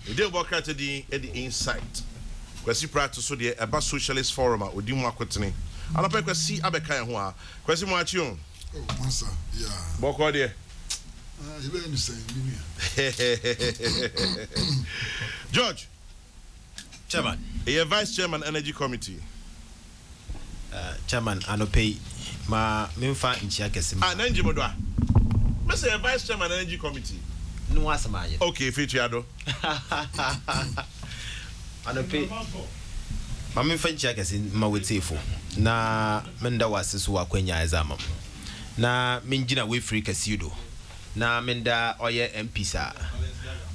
The Democrat the insight. Kwesi practice so the about socialist forum odi mu akotene. Ana pe kwesi abeka ho a. Kwesi mu achi on. Oh, master. Yeah. Boko there. You be understand me. George. Chairman. A vice chairman energy committee. Chairman Anope ma memfa nchia kesima. Nanji modwa. Me say vice chairman energy committee. No asama ye. Okay, feature ado. Anope ma memfa nchia kesima wetefo. Na menda wasisu wa kwenya ezamam. Na minjina we free kasido. Na menda oye MP sa.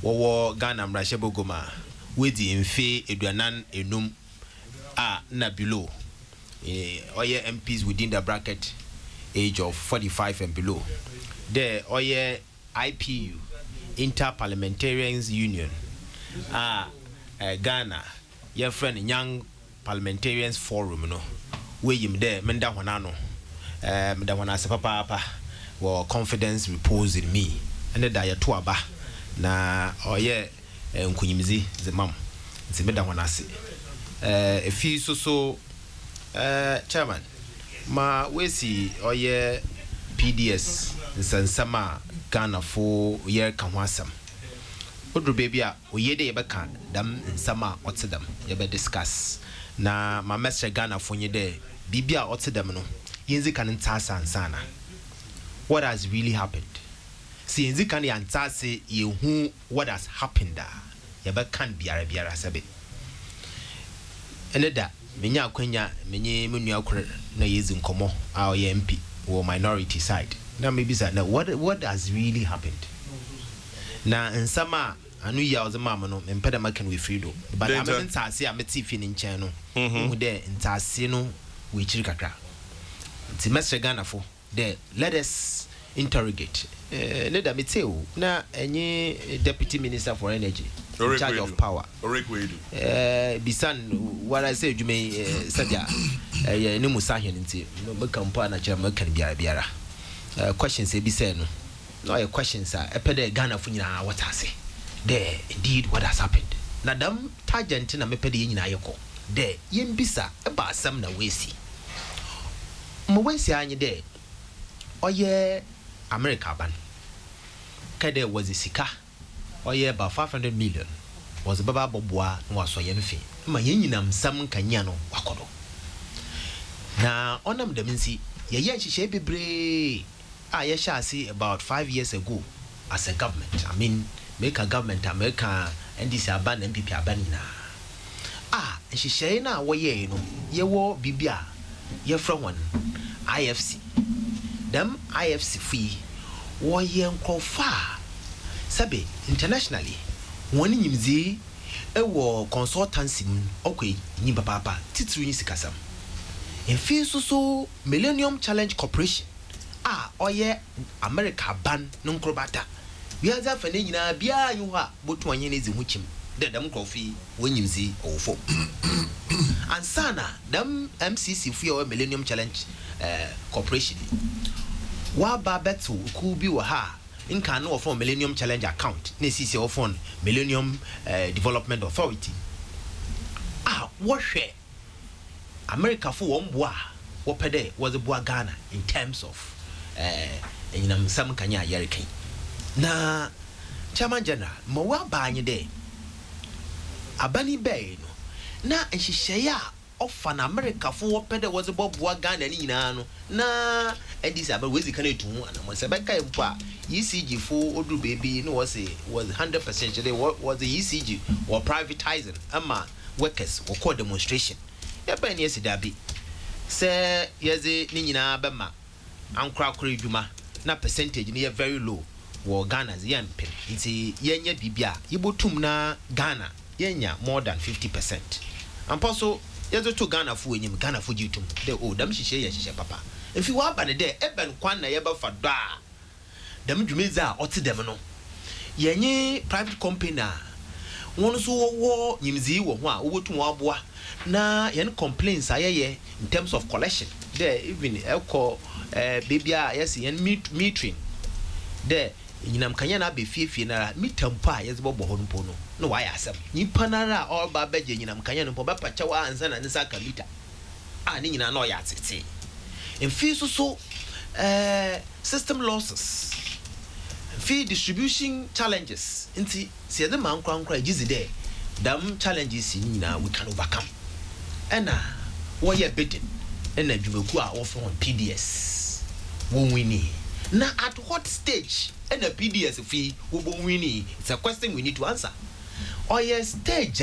Wowo Ghana mrashebo goma. Wedi mfe eduanan enum na below. Oye MPs within the bracket age of 45 and below. There oye IPU Inter-Parliamentarians Union Ghana your friend Young Parliamentarians Forum no we yim there menda wanano menda wana se papa wa confidence repose in me and da ya to aba na oye nkunyimzi zemam nti meda wana se efi so chairman ma wesi oye PDS nsansama Ghana fo yer ka ho asam odru baby a oyede yebeka dam nsama otedam yebe discuss na ma mestre Ghana fo nyede bibia otedam no yenzi kan ntasa ansana what has really happened see yenzi kan yantase yehu what has happened da yebe kan biara sabe eneda menya akwanya menye menu akure na yezi nkomo our MP or minority side na maybe say now what has really happened na nsama anu ya ozema no empeda makan we freedo but am ntase am tifi ni nchen no hu de ntase no we chiri kakra ti mestre Ghana fo there let us interrogate leda meteo na enye deputy minister for energy in charge of power bisan what I say you may sadia ni musahin nti no kampa na chira makan biara questions e bi say no your questions are epede Ghana fu nyina what I say there indeed what has happened na dam tangent na mepede nyina yeko there yembisa eba asam na wesi mo wesi anye there oye America ban kade was sika oye about 500 million was baba boboa no waso ye no fi ma yenyina msam kanya no wakodo na onam dem nsi ye nhihye bebre ye sha see about 5 years ago as a government I mean make a government America NDC aban MPP aban na nhihye na wo ye no ye wo bibia ye from one IFC them IFC free wo ye nkrofa sabe internationally woni nyimzi ewo consultancy okwe nyi papa titru nyi sikasam enfi so Millennium Challenge Corporation oye America ban no nkrobata biaza fa ne nyina bia yu ha botu anye nezi huchim dedam krofi wonyimzi ofo ansana dam MCC fi o Millennium Challenge Corporation wa ba betu ku bi wa ha nka no from Millennium Challenge account na CC of on Millennium Development Authority wo hwe America for one boa wo pede was a boa Ghana in terms of nyinam sam kanya yarikan na chairman general mo wa ba anye de abani bay no na nhihye ya ofa na America for wo pede was a boa Ghana ni nyina no na edis aba wezi kan etu anamo se beka empo a ECG for odu baby no was 100% they was the ECG or privatizing ama workers or call demonstration ya ba ni esidabi se yeze ni nyina ba ma ankra kora eduma na percentage ni very low wo Ghana ze yampe nti yenya bibia yibotum na Ghana yenya more than 50% amposo yezo to Ghana fu enyim Ghana fu jitum de dam hihye ye hihye papa efi wa ba ne de eben kwan na ye ba fa do a dam dwumeza ote dem no yenye private company na won so wo nyimzi wo ho a wo botum wo aboa na yen complaints ayeye in terms of collection there even echo bibia yes yen metering there nyinam kanya na be fie na mitampa yezbo bo ho no no why asem nipa nara all ba beje nyinam kanya no ba pacha wa ansa na nsa ka mita ni nyina na o ya tete mfi so system losses fee distribution challenges nti se the man krankra gizi there dam challenges nyina we can overcome what you bidding and adwumaku a wo from PDS won wini na at what stage and a PDS fee wo wini it's a question we need to answer stage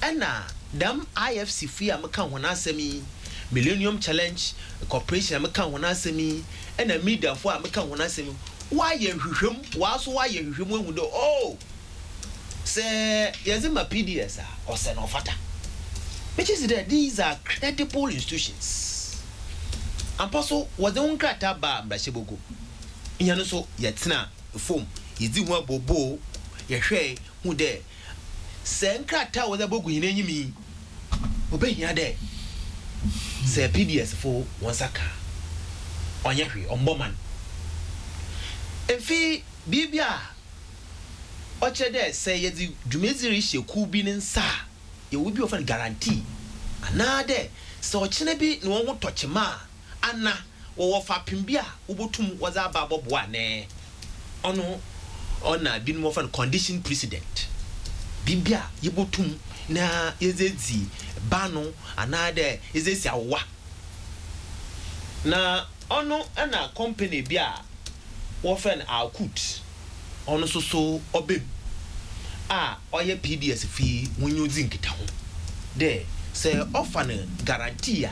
and dam IFC fee amaka wona asemi Millennium Challenge Corporation amaka wona asemi and a media for amaka wona asemi why you hwehwem waso why you hwehwem hu do say yazima PDS or se no fata which is that these are credible institutions and also was the unkrata ba mbrashebogo nyano so yetina form yizi hu abobo yehwe hu de se nkrata was abogo hinanyimi obehia de se PDS for wansaka onyehwe omboman efi bibia ochede se yezi dwumeziri hyeku bi nsa ye will be often guarantee anade so chine bi no wo tochema ana wo fa pimbia ubotum waza ba bobo ane ono ona bi no often condition precedent bibia yebotum na yezezi bano anade yezesi awa na ono ana company bia wo fen akut ono so obem oye PDS fi wonyo zinkita ho de say offer na guarantee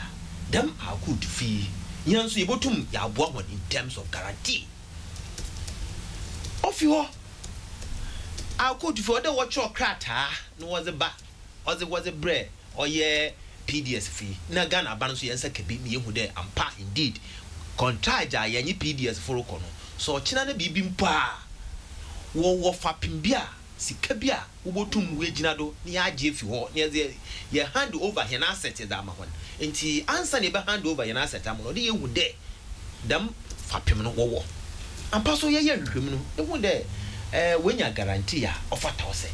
them are good fi nyanso yebotum ya aboa ho in terms of guarantee of you are good for the watch your krata no was a bread oye PDS fi na Ghana ban so yensa kabi mi yehu de ampa indeed contract yanyi PDS for kono so china na bibi mpa wo fa pimbia sika bia ubotum we gina do ni agye fi ho ni ye hand over here na asset da ma hon enti answer ne be hand over here na asset am no de ye hu de dam fapem no wo ampa so ye hwehwem no e hu de wenya guarantee a ofata o se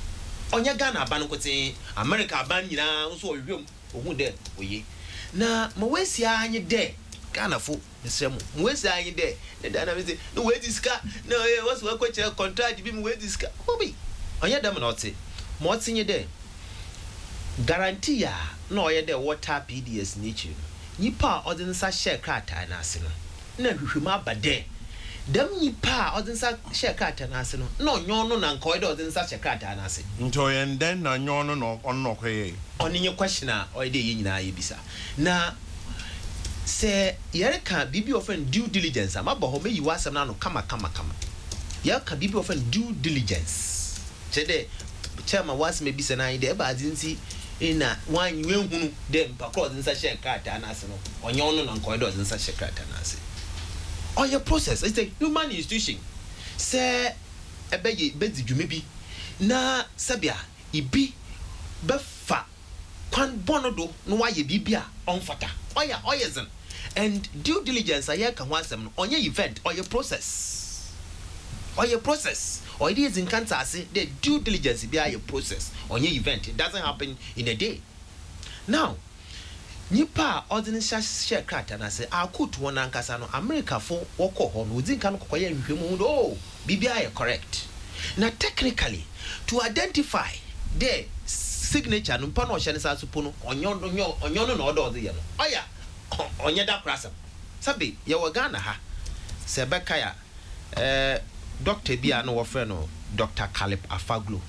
onya Ghana aban kote America aban nyina nso ohwehwem o hu de oye na ma wesi anye de Ghana fo mesremu mo wesi anye de ne da na me say no we diska no was we kwache contract bi mo we diska obi onye dem na ote mo tinye de guarantee ya na oye de water PDS nature nipa odin sa share krata na ase no na hwehwem abade dem nipa odin sa share krata na ase no na onyo no na nka oye de odin sa share krata na ase nto ye den na nyo no no onno koye oninye question a oye de ye nyina ye bisa na se yere ka bibi ofen due diligence amabo ho meyi wasam na no kama ya ka bibi ofen due diligence chede chairman was maybe sana ide ba azinti ina wan wenhunu de mpakro zinsa share card na ase no onyo no na nkoido zinsa share card na ase oye process it's a human institution se ebeye bezi dwuma bi na sabia ibi befa kwan bonodo no waye bibia onfata oye zen and due diligence aye ka wasem no onye event oye process or it is in Kansas, the due diligence be a process on your event. It doesn't happen in a day. Now, Nipa ordinary share crack and I say, I could one Ankasano, America for walk on within Kanokoya and oh, BBI correct. Now, technically, to identify the signature no pano shanisa supono on your order the yellow. Oh, yeah, on your dark rasam. Sabi, Yawagana ha, Sebekaya, Dr. Bia no friend no Dr. Caleb Afaglu.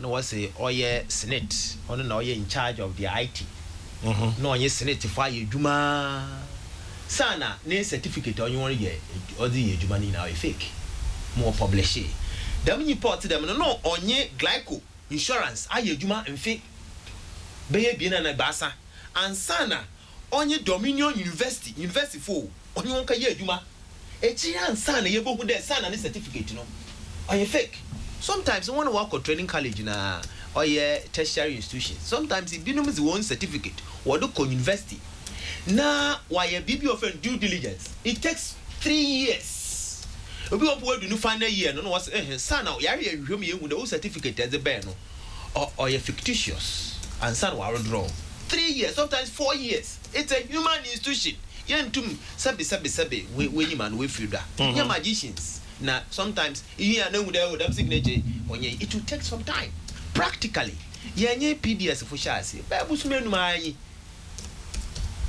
No was say oye Senate, on no in charge of the IT. No ye Senate for ye Juma. Sana ne certificate on your year or the Jumani now a fake. More publish. Them you report to them no on ye glyco insurance aye Juma and fake. Be bien and basa and sana on ye Dominion University for on your ye Juma. Echian sana yebo hu de sana ne certificate no oye fake. Sometimes you want to work at training college na or tertiary institution. Sometimes it binum is one certificate or do university. Na why a BB of due diligence. It takes 3 years. obi opo do no final year no was son now yare ehwem ye hu the certificate as the bear no or you fictitious and son wa withdraw 3 years sometimes 4 years. It's a human institution. Yentum sabi we man we feel that you magicians now sometimes you know with them signature when it will take some time practically yenye PDS for shasi babu sumenu mai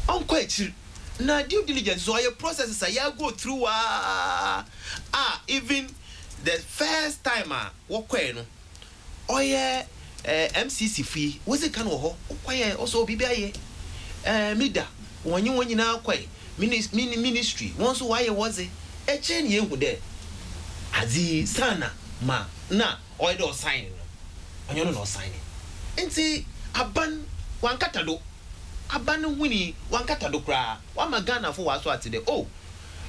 on quite na due diligence so your processes I go through even the first time work no oye MCC fee was it can ho oye also bibia mida wonyi na kwai ministry once why was it e chen ye hu de azi sana ma na oy do sign no onyo no sign enti aban wankata do aban huni wankata do kra wa magana fo waso atide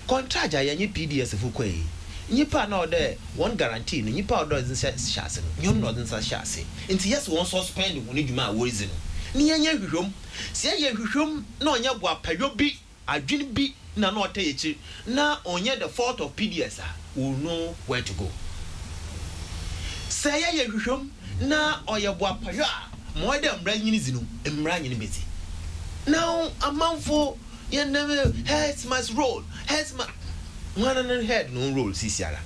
contract ya nye PDS fo kwai nyipa na ode one guarantee no nyipa ode nsa hyase no nyom no nsa hyase enti yes won suspend huni dwuma a worizi no ni yenye hwehwom se ye hwehwom na onya bo apayo bi adwene bi na na ote yechi na onye the fault of PDS will know where to go se ye hwehwom na oye bo apayo mo de mra nyini zinu mra nyini bezi now amanfo ye never heads must roll heads must one and head no roll sisiara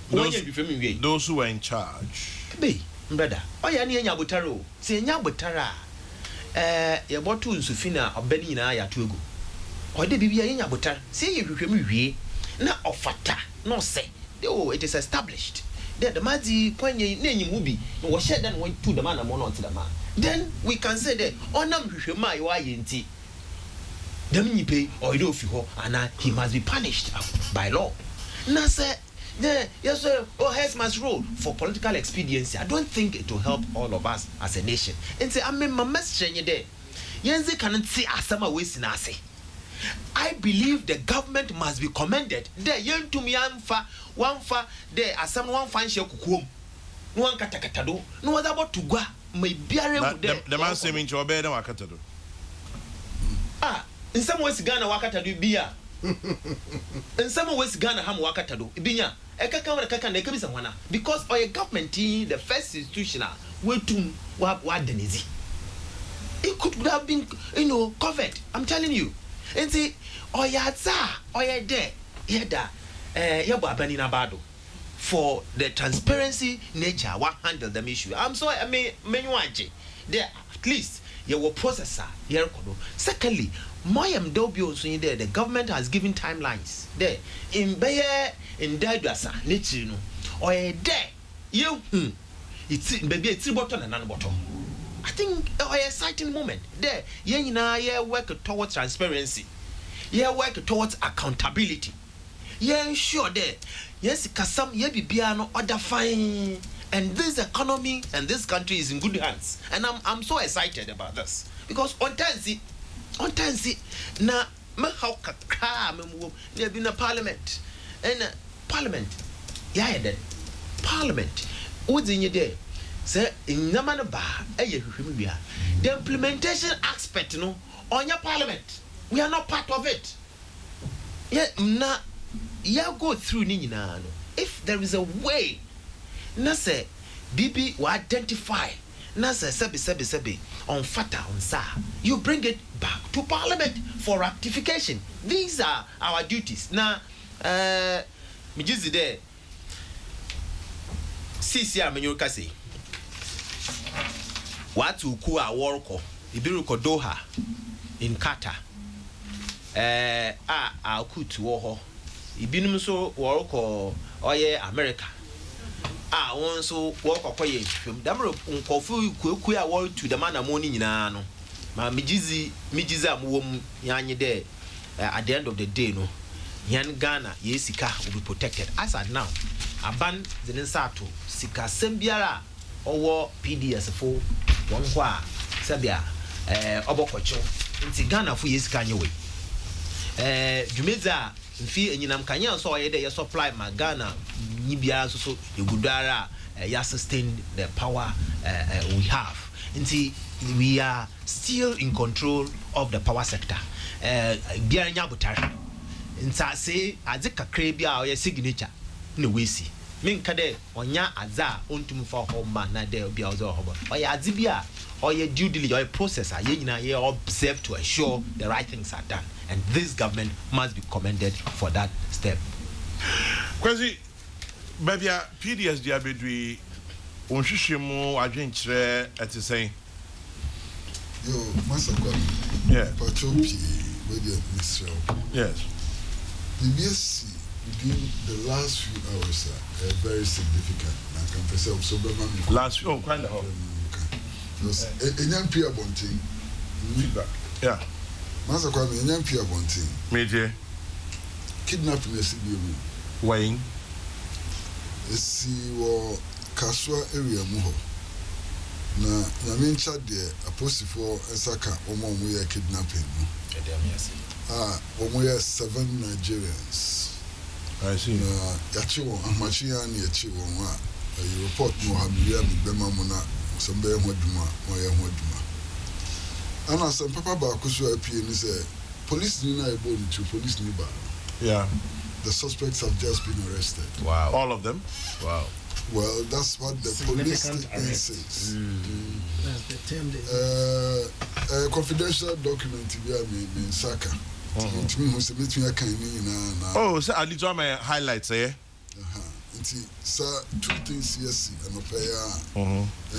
those who were in charge be brother oya ni enya botaro se enya botara ye botu nsufina obani nyina ya to egu ode bibia enya botar se ye hwehwem wie na ofata no say it is established the mazi kwanye na enyim bi no wo share dan won to the man amon onto the man then we can say that onam hwehwem ayo aye nti dem nyipe or do fi ho and he must be punished by law na say yes sir heads must roll for political expediency. I don't think it will help all of us as a nation and say I mean my message there yenzi can see asama we sinase I believe the government must be commended there yentum yamfa wanfa there asam one fan she kukuom no one katakata do no was about to gwa me biare mu there the man say me ncho obey na wakata do in some ways Ghana wakata do bia in some ways Ghana ham wakata do binya ekaka na ekabisa wana because our government the first institutional wetum wa denizi it could have been covered I'm telling you and say oyatsa oyede yeda yebo abani na bado for the transparency nature what handle the issue I'm sorry I mean menywaje there at least you will processor here kodo secondly Moyam Dobio so there the government has given timelines there in Bayer in Dadasa Nichino or a day you it's baby it's bottom and non bottom I think a exciting moment there ye work towards transparency ye work towards accountability ye sure there yes kasam ye bibiano other fine and this economy and this country is in good hands and I'm so excited about this because on Tansi na me how kakra me there been a parliament and parliament then parliament what's in your day say in namana ba the implementation aspect on your parliament we are not part of it na go through ni nyina no if there is a way na say bibi will identify na say sebi on fata on sa you bring it back to parliament for ratification. These are our duties na mijizi there sisi amenyoka say watu ku a worko ibiruko Doha in Qatar akutu wo ho ibinum so worko oye America won so worko koye hwem damro nkofu kueku a wo to the man amoni nyina no ma mijizi amwom yanye there at the end of the day no yan Ghana yesika will be protected as at now aban zinsato sika sembiara owo PDS fo won ho a sabia obokocho nti Ghana fo yesika nyewe dwumeza mfi enyinam kanya so oyede ye supply ma Ghana nyibia so yegudara ya sustain the power we have nti we are still in control of the power sector biara nya botar nta say ade kakra bia o ye signature no we see min kade onya aza ontum fa ho ma na de bia ozo ho ba oya adze bia oya due diligence oya process a ye nyina ye observe to assure the right things are done, and this government must be commended for that step. Kwesi babia PDS dia bedui onhwehwemu adwenkyerɛ ɛte sɛn yo masakwa yeah patropi with the Israel. Yes. PBS within the last few hours are very significant. I can perceive so last few kind of because a young peer bunting feedback. Yeah. Masakwa a young peer bunting. Major Kidnapping a CBU. Wayne. See what Kaswa area muho. Na nyamencha de apostifo esaka omo ya kidnapping. Omo 7 Nigerians. I see. Na yachiwo amachia ni yachiwo wa you report no habia bi bema mu na sombe hoduma mo ya hoduma. Ana some papa ba kuso apie ni say police ni na ebo ni police ni ba. Yeah. The suspects have just been arrested. Wow. All of them? Wow. Well, that's what the police statement says. That's the term they confidential document in Saka. Oh, so I need to my highlights, eh? Sir, 2 things yes, and them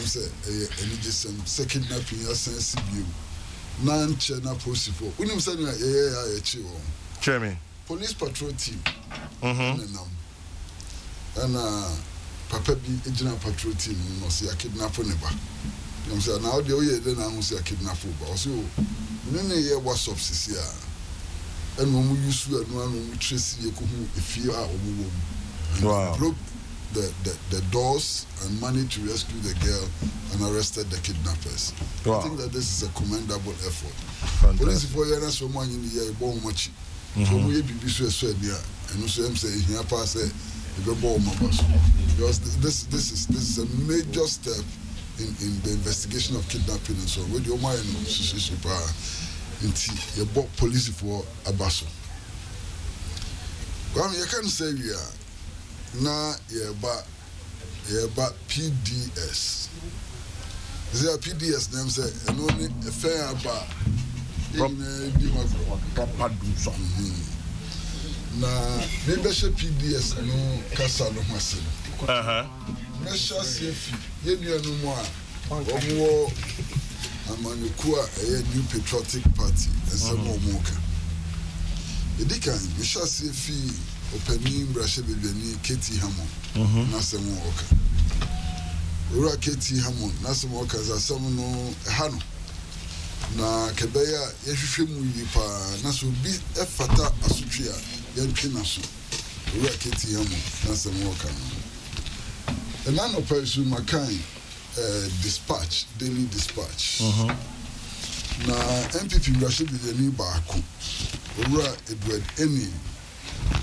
say some second kidnapping as CBU. Nan Chena Posifo. Unim say Chairman. Police patrol team. And Papa be agent patrol team no see a kidnapper neba. You say now the way then I see a kidnapper but also none here was of Cecilia. And when we used to no one trace you if you are wow. Broke the doors and managed to rescue the girl and arrested the kidnappers. Wow. I think that this is a commendable effort. Fantastic. Police for years so much in the year born much. So we be so there and also am say here pass because this is a major step in the investigation of kidnapping and so on. With your mind into your police for Abaso. Well, you can say we are now PDS. Is there a PDS name say and only a fair bar proper do something. Na membership PDS no kasa no hwase no measure safe yenu no mo a omo amanyuku a new patriotic party ensemo omoka edikan measure safe opening brashe bebeni Katie Hammond na semo oka ora Katie Hammond na semo oka za semo no hano na kebeya yehwehwemu yi pa na so bi efata asutwe a yɛntwe so owura Katie Hammond na sɛm wɔka no ɛna nɔpa so makan dispatch daily dispatch na MPP mmarahyɛ bidani baako owura Edward Eni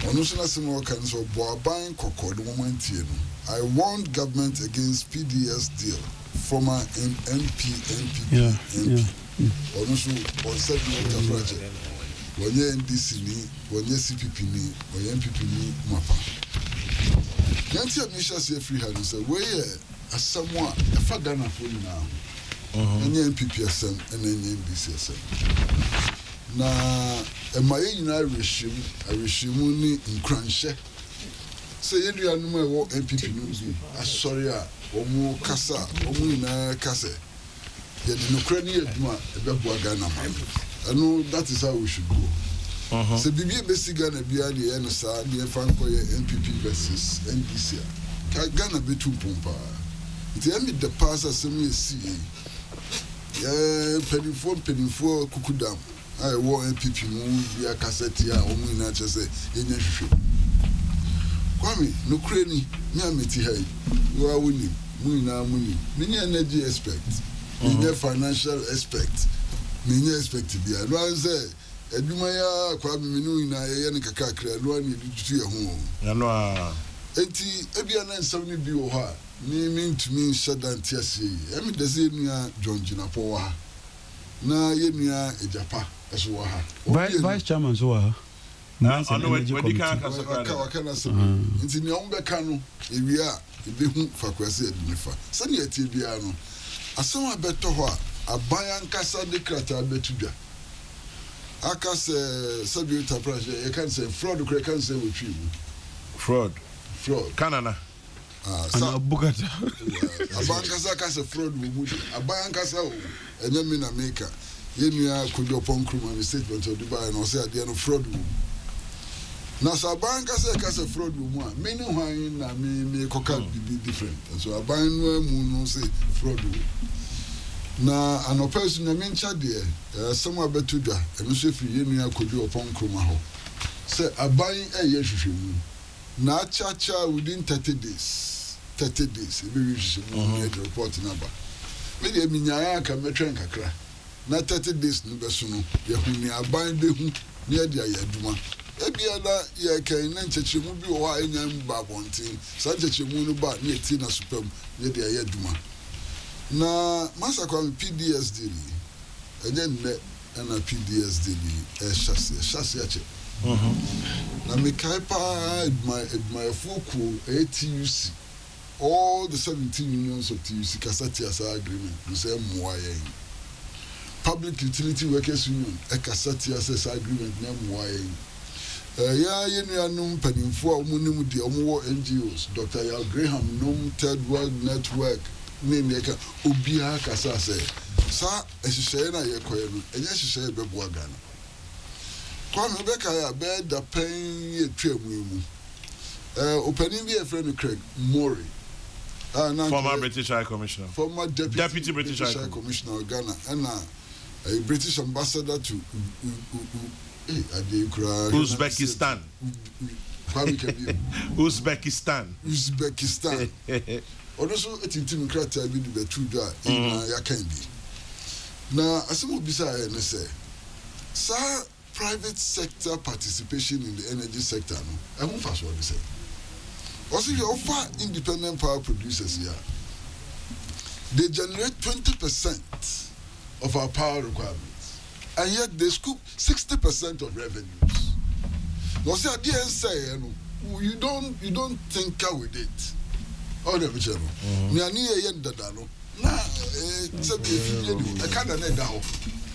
ɔno nso na sɛm wɔka no sɛ ɔbɔ aban kɔkɔɔ de wɔmantie no I warned government against PDS deal former NPP ɔno nso ɔnsɛ bi wɔka project wonye NDC ni wonye CPP ni wonye MPP ni mapa yanti admission say free hand say we asamo a efa Ghana for ni na enye MPP asem ena enye NDC asem na emaye nyina rehyimu ni nkranhye say yedua no e wo MPP no bi asori a omu kasa omu nyina kasa yedi no kra ni eduma ebeboa Ghana man. And that is how we should go. So Bibi Besigana Biani and Sa, the Francoya NPP versus NDC. Ghana be too pumpa. The end the pass as some see. Penny for Kukudam. I wore NPP via Cassetia, only natural say, in your shoe. Kwame, no cranny, Miamiti Hay, you are winning, money, many energy aspect, many financial aspect. Many expected there. No one say, Edumaya, Kwame Minu in a Yanikakra, no one need to see a home. No, Eti, Ebiana and 70 Bioha, naming to me Shadan Tiasi. I mean, the same John Jinapoa. Na Yemia, a Japa, as Waha. Vice Chairman, so Finance and Energy Committee. Nti ni on beka no ewia ebehu fakwase adinifa. Se ne etie bia no. Asem abeto ho a aban ankasa de krata betudwa. Aka se sabi enterprise you can say fraud you can say with you. Fraud. Kanana. Sa bugata. Aban ankasa ka se fraud wo mu. Aban ankasa o enye me na maker. Yenua kojo ponkrum and statement of Dubai no say ade no fraud wo. Na sa aban ankasa ka se fraud wo mu a me ne hwan na me koka be different. So aban no mu no say fraud wo. Na anopesu na mencha de some abetu dwa eno so fi yenua kojo ponkrum ho. Say aban eye hwehwemu. Na cha within 30 days. 30 days. E be hwehwemu the report number. Me de minyaya ka metwen kakra. Na 30 days no beso no ye huni aban behu ne de ayaduma ebia da ye kan na nchechemu bi wo anya mba bontin sa nchechemu no ba ne ti na supam ne de ayaduma na masa kwa PDSD ni enye ne na PDSD ni chassis ache na me kai pa my fuku ATUC all the 17 unions of TUC kasati asa agreement we say moaye Public Utility Workers Union ekasati access agreement na muaye ya yenuanum panimfo a omunim de omwo NGOs Dr. Yal Graham nom Third World Network name yeka obia kasa say sa ehihye na yekoye no enye hihye beboa Ghana kwa me beka ya be da pen ye twemu opening be a friend Craig Murray former British High Commissioner former deputy British High Commissioner of Ghana and a British ambassador to Uzbekistan. Uzbekistan. Also, it intimate criteria be the true in Yakendi. Now, as some of these say, sir, private sector participation in the energy sector. No, I won't fast what they say. Also, you offer independent power producers here. They generate 20% of our power requirements, and yet they scoop 60% of revenues. No, say I say you don't tinker with it. Oh, the channel. Me ani ye ndada no. Na say be I can't let down.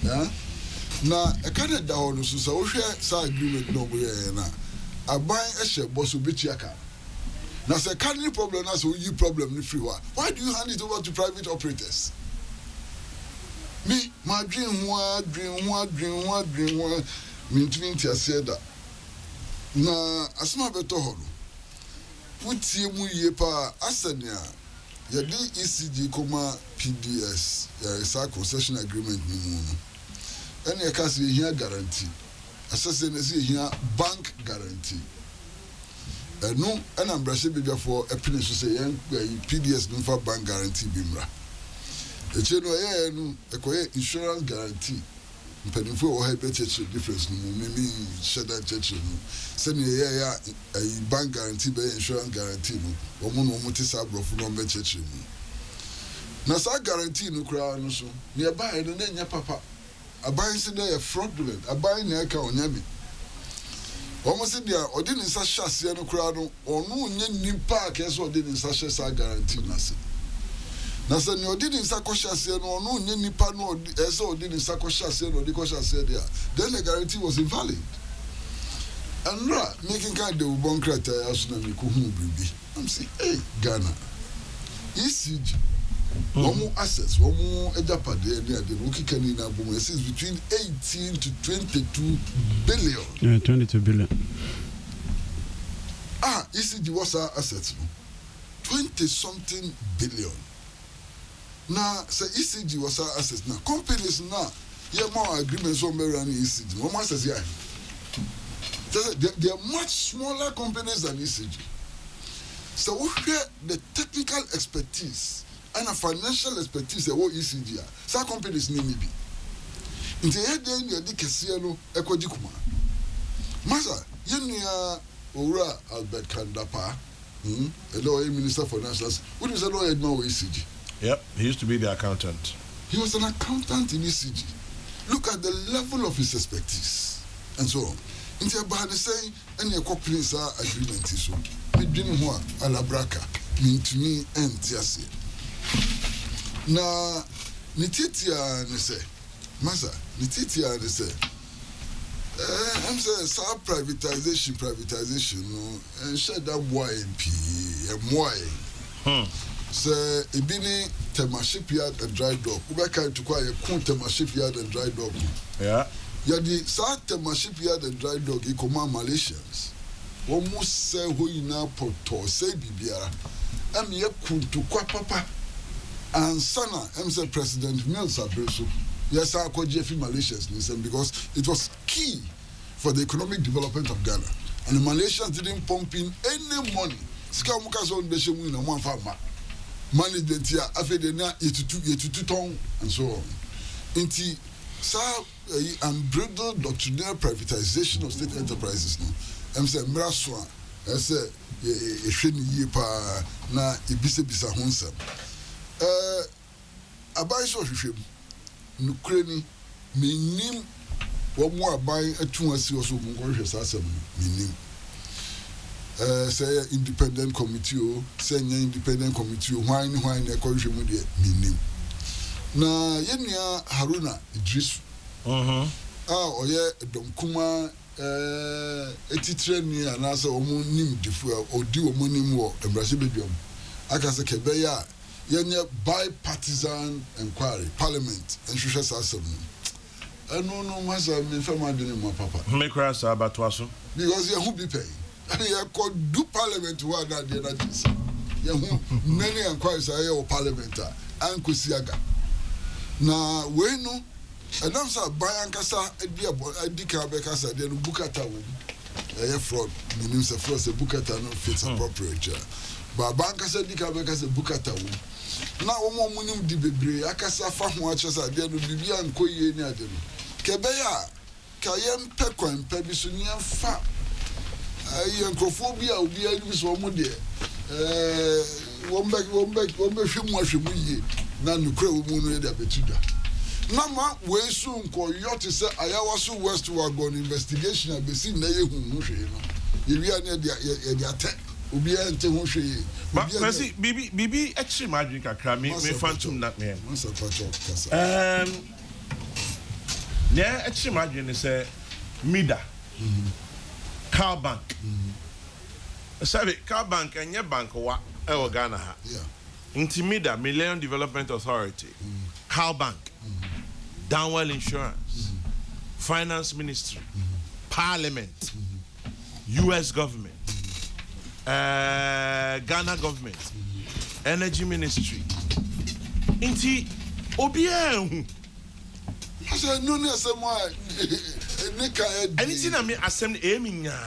Yeah. Na I can't down no so wo hwe sa agreement no bo ye na. Aban ehye boss obechi aka. Na say can any problem na so you problem ni free wa. Why do you hand it over to private operators? Me, my dream one, me twinty said that. Na asma beto holo. Puti mu ye pa asania. Ya di ECG koma PDS, ya concession agreement ni mu no. Ene ka se here guarantee. Asase ne se here bank guarantee. No, and I'm brushing bigger for a penny to say PDS no for bank guarantee bimra. The channel no insurance guarantee. Penny for or better difference no maybe share that church no. Send a bank guarantee by insurance guarantee no. Omo no tisa brofo no be church no. Na sa guarantee no kra no so. Nearby no nya papa. Aban say dey fraudulent. Aban na ka onyame. Almost there, or didn't such a sea no crowd or no new park as or didn't such a guarantee. Nasa no didn't sakosha say no new pano as or didn't sakosha say no dikosha said there. Then the guarantee was invalid. And making kind of one criteria as na mikuhu bibi. I'm saying, hey, Ghana. ECG. One assets, one more ejapade near the rookie canina boom is between 18 to 22 billion. Yeah, 22 billion. ECG was our assets, 20-something billion. Now, say ECG was our assets. Now, companies now, more agreements on Marian ECG. One says, yeah. They are much smaller companies than ECG. So, we hear the technical expertise and a financial expertise what ECG some companies need be nti head then you dey kese no ekodikuma masa yenia owura Albert Kandapa a lawyer minister for nationals who is a lawyer man with ECG. Yep, he used to be the accountant. He was an accountant in ECG. Look at the level of his expertise and so on. nti aba ne say ene ekoprin sa agreement so medwene ho a alabraka mintumi entiase na nititia ne say masa nititia ne say I'm saying some privatization no and share that boy MP and boy so ibini tema shipyard and dry dock ubeka to kwa ye tema shipyard and dry dock yeah yadi sa tema shipyard and dry dock e koma Malaysians almost say ho ina poto say bibiara am ye kuntu kwa papa and sana am say President Mills Abreso yes, I call Jeffy Malaysians because it was key for the economic development of Ghana. And the Malaysians didn't pump in any money. Sika mukazo on beshe na one farmer. Management here, after the na yetutu ton and so on. Inti sa unbridled doctrinal privatization of state enterprises. No, I'm saying Miraswa. I say sheni yepa na ibise bisa honsa. Abai so hwehwem. Nukreni minim wo mo aban atu asi oso mo hwehwe sasem minim say independent committee o say independent committee o hwan na ekohwe mu de minim na yenua Haruna Idris oye donkuma etitre ni anasa omo nim difu odi omo nim wo embrase beduam aka se kebeya yenye bipartisan inquiry parliament and social system no masa me fama de mo papa me cry sa batwaso because you who be pay and you could do parliament wa na de na this you who many inquiries are your parliament and kusiaga na we no and am say bayan kasa edika be kasa de no bukata wo fraud meaning say fraud say bukata no fits appropriate but banka say dika be kasa bukata wo na wo mo nim di bebre akasa fa ho achesa de no bibia nkoyie ni ade no kebeya kayem pekwan pebi so nyen fa yenkrofobia obi ani so mo de wombe hwemu ahwemu yie na nukra wo mu no de abetuda na ma we su nko yote se ayawa so west wagon investigation abesi na yehu no hwe no yewia ne de ate obi ante ho hwe but merci bibi actually imagine kakra me phantom that man yeah actually imagine say mida car bank sabe car bank enye bank wa e Ghana ha yeah intimida Millennium Development Authority car bank Downwell Insurance Finance Ministry Parliament US government Ghana government Energy Ministry inti obian I said no ne asemo nika anything I mean assembly eminya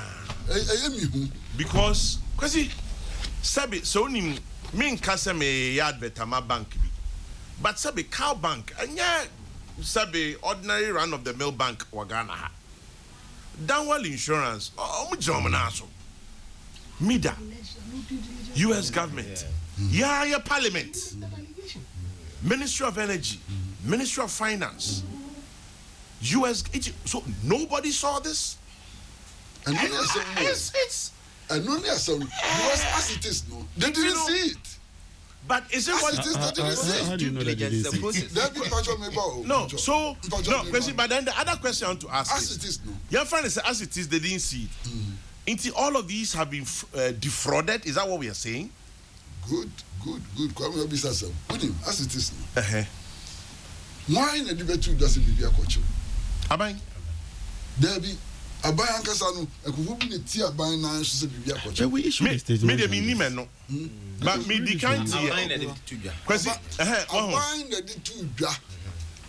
emi hu because kwasi sabi so ni me nkasa me yard betama bank bi but sabi cow bank anya sabi ordinary run of the mill bank wa Ghana ha Downwell Insurance omu jomna so MIDA US government yeah parliament Ministry of Energy Ministry of Finance US so nobody saw this and it's and only because as it is no they didn't see it but is it what it is they didn't see how do you know that it is no so no question but then the other question I want to ask as it is no your friend is as it is they didn't see it until all of these have been defrauded is that what we are saying good kwame obisa as it is no why na debate does it be akwacho aban Debbie aban ankasa no ekufo bi ne ti aban na so se bibia akwacho we issue the statement me ni men no but me di kan ti aban na de tudwa kwesi aban na de tudwa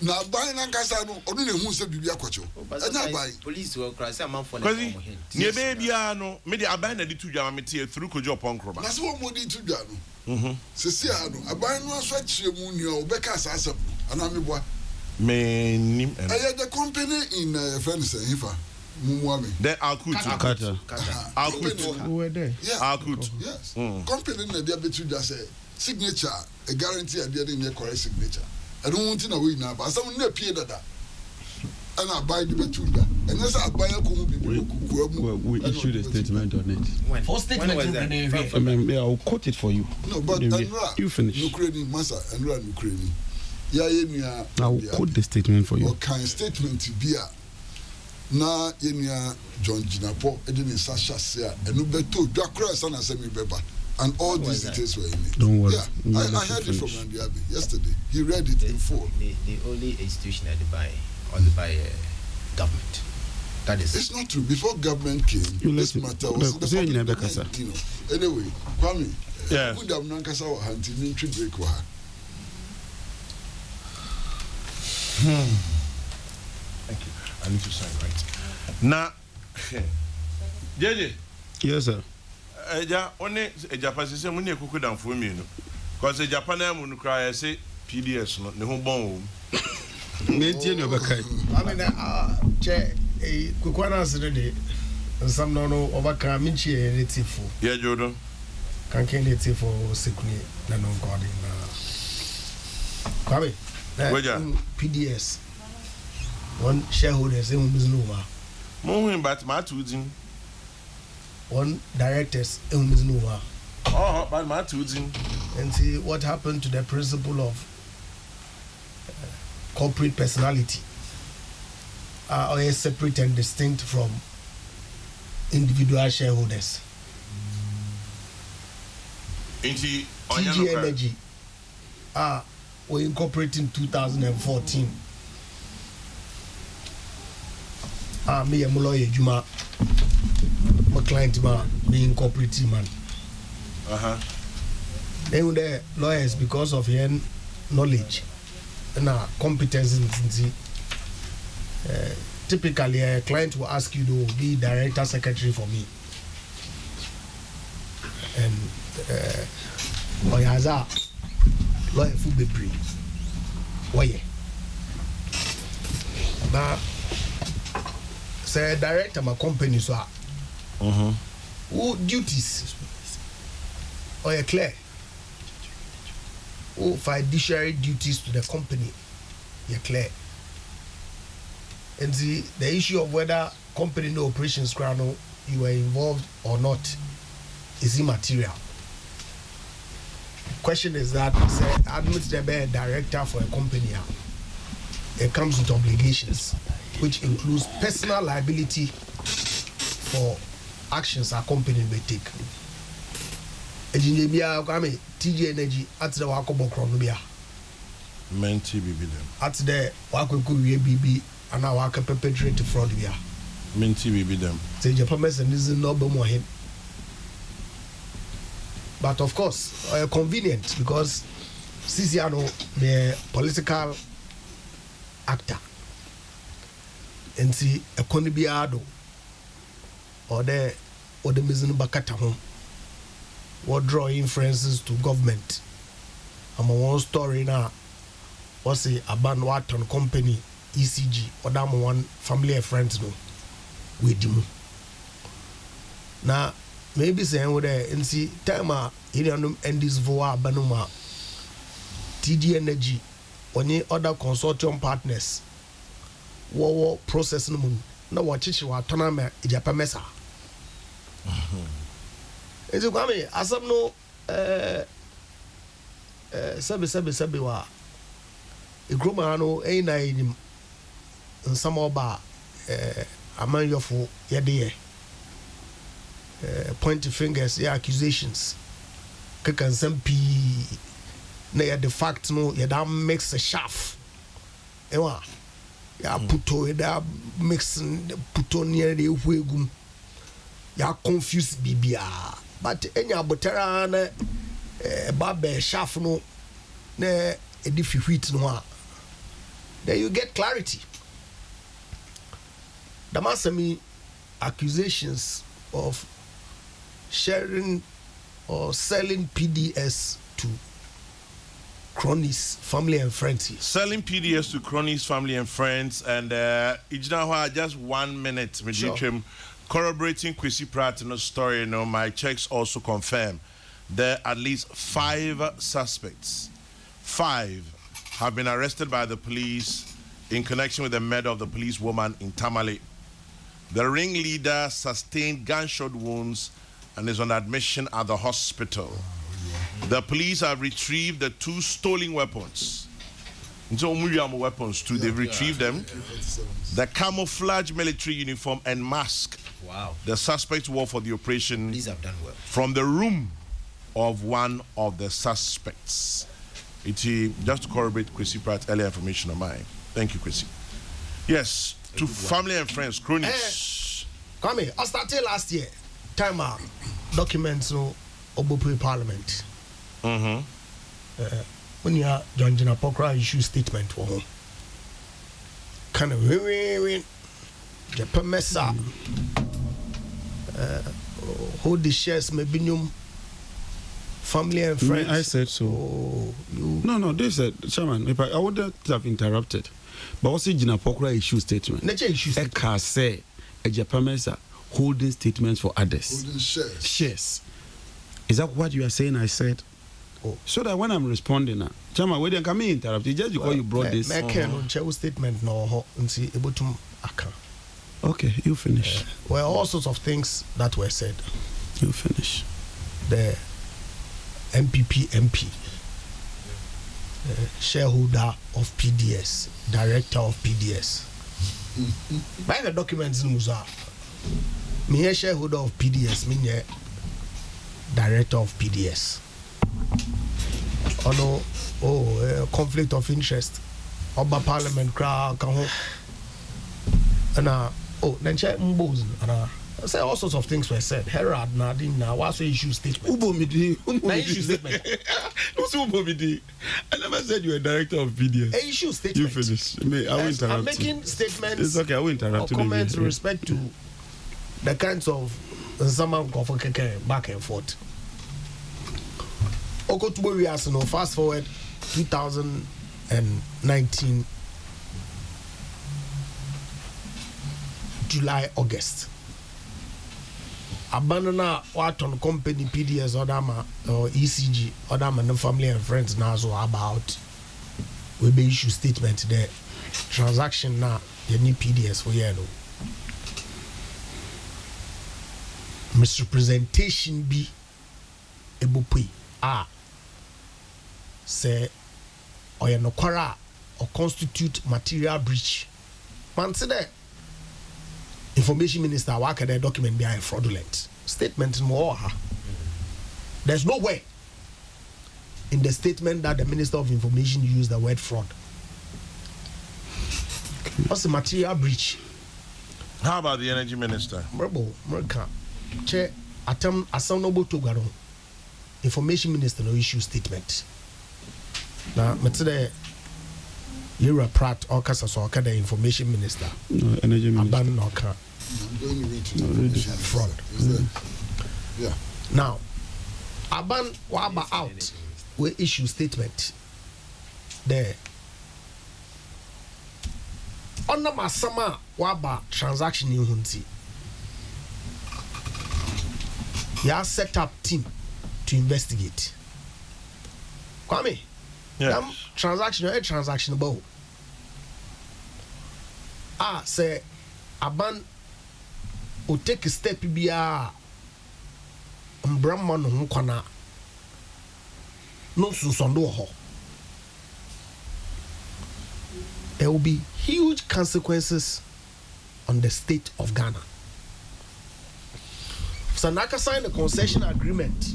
na aban ankasa no onu ne hu se bibia akwacho enya aban police will cross amanfo na kwesi ne be bia no me di aban na de tudwa ma me tie through kojo ponkroba na se wo mo di tudwa no sesi ano aban no aso akire mu nua obeka asasem ana me boa me nim the company in France Hifa Mumwami then Akutu who were there yeah Akutu yes company na dia betu da say signature a guarantee a dia dey correct signature I don't want to know we na ba some na pie dada ana buy the betu da And that's a buyer we issued a statement on it. For statement was that? I'll quote it for you. No, but you finish. Ukraine, Massa, and run Ukraine. I'll quote the statement for you. What kind statement to be a na yenya John Jinapo, Edin Sasha Sia, and Ubeto, Jakra, Sana Semi Beba, and all these details were in it. Don't worry. Yeah, I heard it from Andy Abbey yesterday. He read it in full. The only institution at the by government. That is. It's not true. Before government came, this matter was the public, you know. Anyway, Kwame, yeah. Good have Nankasa or hunting military break. Thank you. I need to sign right. Now, JJ. Yes, sir. Only a Japanese say money cook down for me. Because a Japanese would cry, I say PDS, not the home bone. I mean, Chair, a Kukwana Saturday, and some no overcome Minchi native for. Yeah, Jordan. Can native for secret, no God in PDS. One shareholders in Miznova. Moving back my two. One directors in Miznova. Oh, but my two. And see what happened to the principle of corporate personality. Are separate and distinct from individual shareholders. TG Energy were incorporated in 2014. Me a lawyer Juma, my client man, me incorporated man. They were the lawyers because of your knowledge and competence in typically a client will ask you to be director secretary for me, and Oyaza lawyer fu bebre oye na say director my company so who duties oye clear who fiduciary duties to the company you're clear. And the issue of whether company no operations crown you were involved or not is immaterial. Question is that say admit the be a director for a company, it comes with obligations which includes personal liability for actions a company may take. Ejinebia kwame TG Energy at the wakobo kronobia menti bibi dem at the wakoku wie bibi and our perpetrate fraud we are. Minty baby them. Say Japanese and this is not more him. But of course, convenient because Sisiano the political actor. And see a Conibiado or the Mizun Bakata home. What draw inferences to government. I'm a one story now. What's a Abanwaton company ECG or that one family and friends no with you. Now maybe saying with there and see time and this voa banuma TD Energy or any other consortium partners war process no mun na watch wa tonama ijapamesa. Is it kwame asam no sabe wa igroma no na enim some oba among your for yade pointing fingers accusations can some p na the fact no ya da mix a shaft ewa ya puto da mix puto near the wegum ya confuse bibia but enya botera na babe shaft no na edifi wheat no a then you get clarity. Damasami accusations of sharing or selling PDS to cronies, family and friends. Selling PDS to cronies, family and friends, and just 1 minute. Sure. Corroborating Kwesi Pratino's story. My checks also confirm there are at least 5 suspects. 5 have been arrested by the police in connection with the murder of the police woman in Tamale. The ringleader sustained gunshot wounds and is on admission at the hospital. The police have retrieved the 2 stolen weapons. So weapons too, they've retrieved them. The camouflage military uniform and mask. Wow. The suspects wore for the operation. These have done well. From the room of one of the suspects. Just to corroborate Kwesi Pratt's earlier information of mine. Thank you, Kwesi. Yes, to family and friends, cronies. Kwame, I started last year. Time out. Documents no Obopu Parliament. When you are John Jina Pokra issue statement for home. Kind of win. Japan Mesa. Hold the shares, maybe family and friends. I said so. Oh, No, they said, Chairman, if I wouldn't have interrupted. But also, Jina Pokra issue statement. Nature issue statement. Eka say, a Japanese holding statements for others. Holding shares. Shares. Is that what you are saying? I said. Oh. So that when I'm responding now, Chairman, wait, can me interrupt you just because you brought this. Make no statement no see able to account. Okay, you finish. Well, all sorts of things that were said. You finish. The MPP MP, shareholder of PDS, director of PDS. By the documents in Musa, me a shareholder of PDS, me a director of PDS. Conflict of interest. Oba Parliament crowd come and then check Mbos and say all sorts of things were said. Herald Nadine now what's the issue statement? Issue statement. I never said you were director of videos. A issue statement. You finish. I will interrupt. I'm making statements. It's okay. I will interrupt. Or comments with respect to the kinds of someone go for back and forth. Fast forward 2019 July, August. Abandona Wharton company PDS Odama or ECG Odama and family and friends now so about we be issue statement there. Transaction now you need PDS for yellow. Misrepresentation be able pay say or no quara or constitute material breach. Man say that information minister work at the document be fraudulent statement more. There's no way in the statement that the minister of information used the word fraud. What's the material breach? How about the energy minister? Che atam asanobo togaro information minister no issue statement. Now metede Yura Pratt or Kasa so the information minister. No, energy minister. Aban no ka. Fraud. Yeah. Now, Aban waba out we issue statement there. On the masama waba transaction in hunti. Ya set up team to investigate. Kwame. Yeah. Transaction about. Say Aban will take a step biya Brahman no kwana no susondo ho. There will be huge consequences on the state of Ghana. Sanaka signed a concession agreement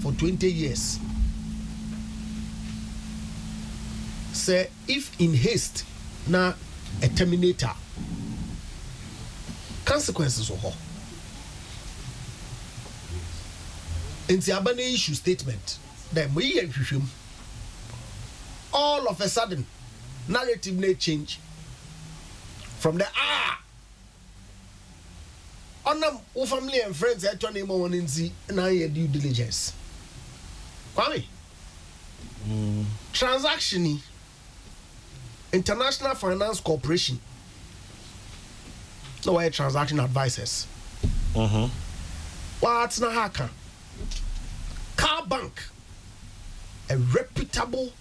for 20 years. Say if in haste na a terminator consequences of her. In the Abane issue statement, then we all of a sudden narrative may change from the on them family and friends at your name on in see now your due diligence. Kwame transaction International Finance Corporation. No way transaction advisors. What's na haka? Car Bank, a reputable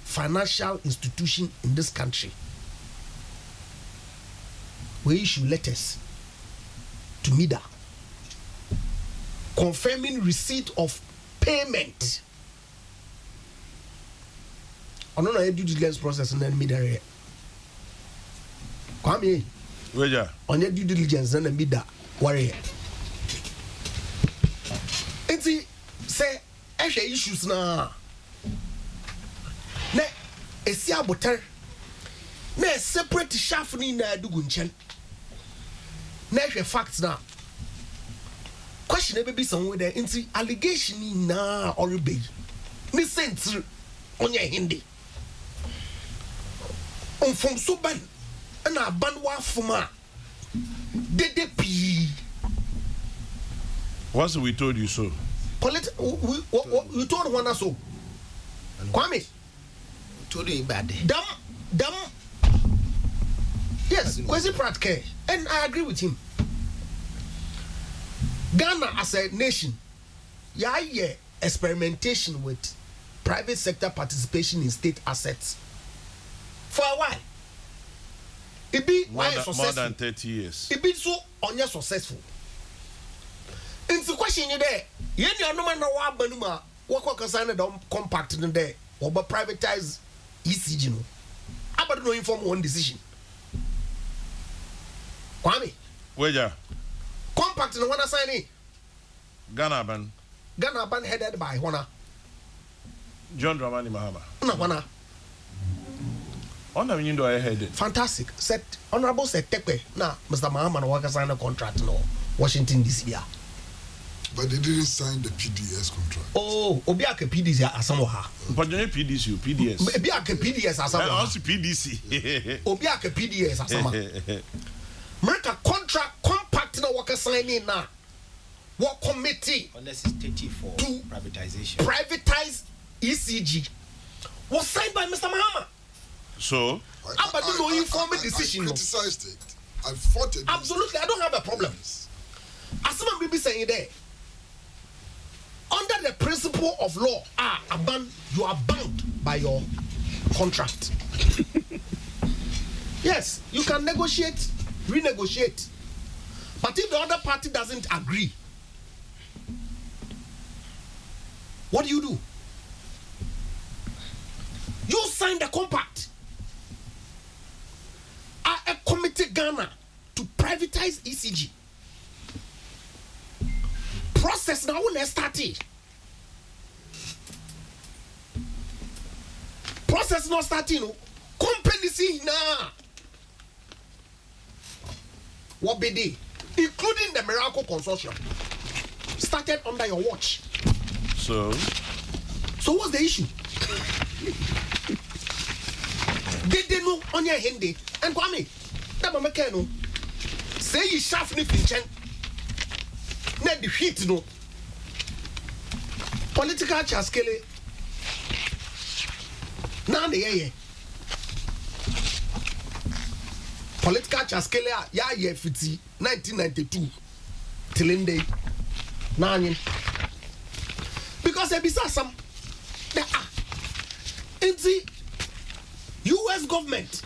financial institution in this country. We issue letters to MIDA confirming receipt of payment. I don't know how due diligence process and then MIDA. Kwame, on your due diligence and then MIDA warrior. And see, say, actually issues now. Ne, a sia butter. Ne, separate shaft in Dugunchen. Ne, facts now. Question maybe somewhere there into allegation na or be me sent on your hindi on from so ban and a banwa fuma de p. Once we told you so. We told one so. Kwame told you bad. Dam. Yes, Kwesi Pratke, and I agree with him. Ghana as a nation, yeah, experimentation with private sector participation in state assets for a while. It be more than 30 years. It be so unsuccessful. And the question is there, you know, no man know what Banuma, what concern the compact in there, or privatize ECG. No, I don't know inform one decision. Kwame, where compact in one assignee. Ghana ban headed by Hona John Dramani Mahama. Hona. On the window I headed. Fantastic. Set honorable set Tekwe. Now, Mr. Mahama no worker sign a contract no Washington DC. But they didn't sign the PDS contract. Oh, Obiake PDS asamoha. But you PDS. Obiake PDS asamoha. Also PDC. Obiake PDS asama. America contract compact no worker signing now. What committee? Unless it's 34 to privatization. Privatize ECG was signed by Mr. Mahama. So, I don't know informed decision. I criticized it. I fought it. Absolutely, I don't have a problem. As someone be saying there, under the principle of law, you are bound by your contract. Yes, you can negotiate, renegotiate, but if the other party doesn't agree, what do? You sign the compact. A committee Ghana to privatize ECG. Process now when started. Process not starting. Company see now. What be they? Including the Miracle Consortium. Started under your watch. So what's the issue? They know on your handy and Kwame. That mama say you shaft ni pinchen. Net the heat no. Political chaskele. Now the yeah. Political chaskele ya fiti 1992 till nine. Because they be some in the US government,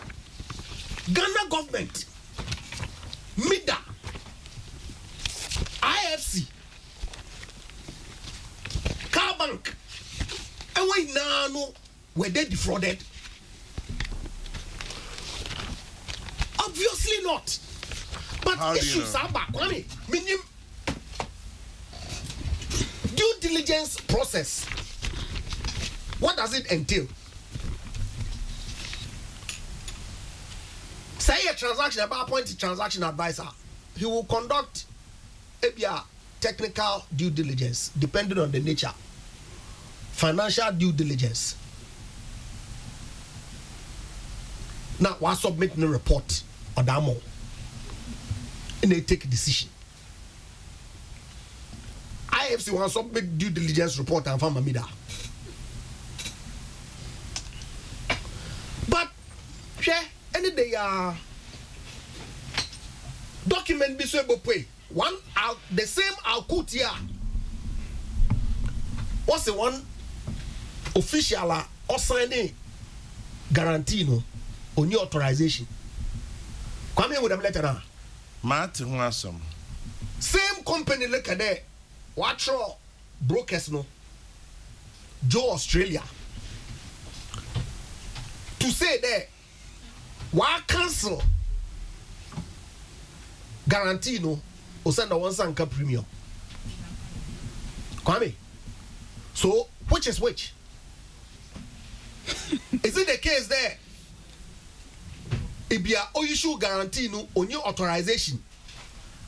Ghana government, MIDA, IFC, Car Bank, and we now know were they defrauded? Obviously not. But how issues are back. Due diligence process. What does it entail? Say a transaction about appointed transaction advisor. He will conduct a technical due diligence depending on the nature. Financial due diligence. Now, we're submitting a report on that more. And they take a decision. IFC will submit due diligence report and find Mamida. But, any day, document be so pay. One out the same Alcutia. What's the one official or signing guarantee no on your authorization? Come here with a letter now. Matt Huasum. Same company look at there. Watch your brokers no. Joe Australia. To say there, why cancel guarantee no or send a one sanka premium. Kwame. So which is which? Is it the case there? If you are issue guarantee no on your authorization,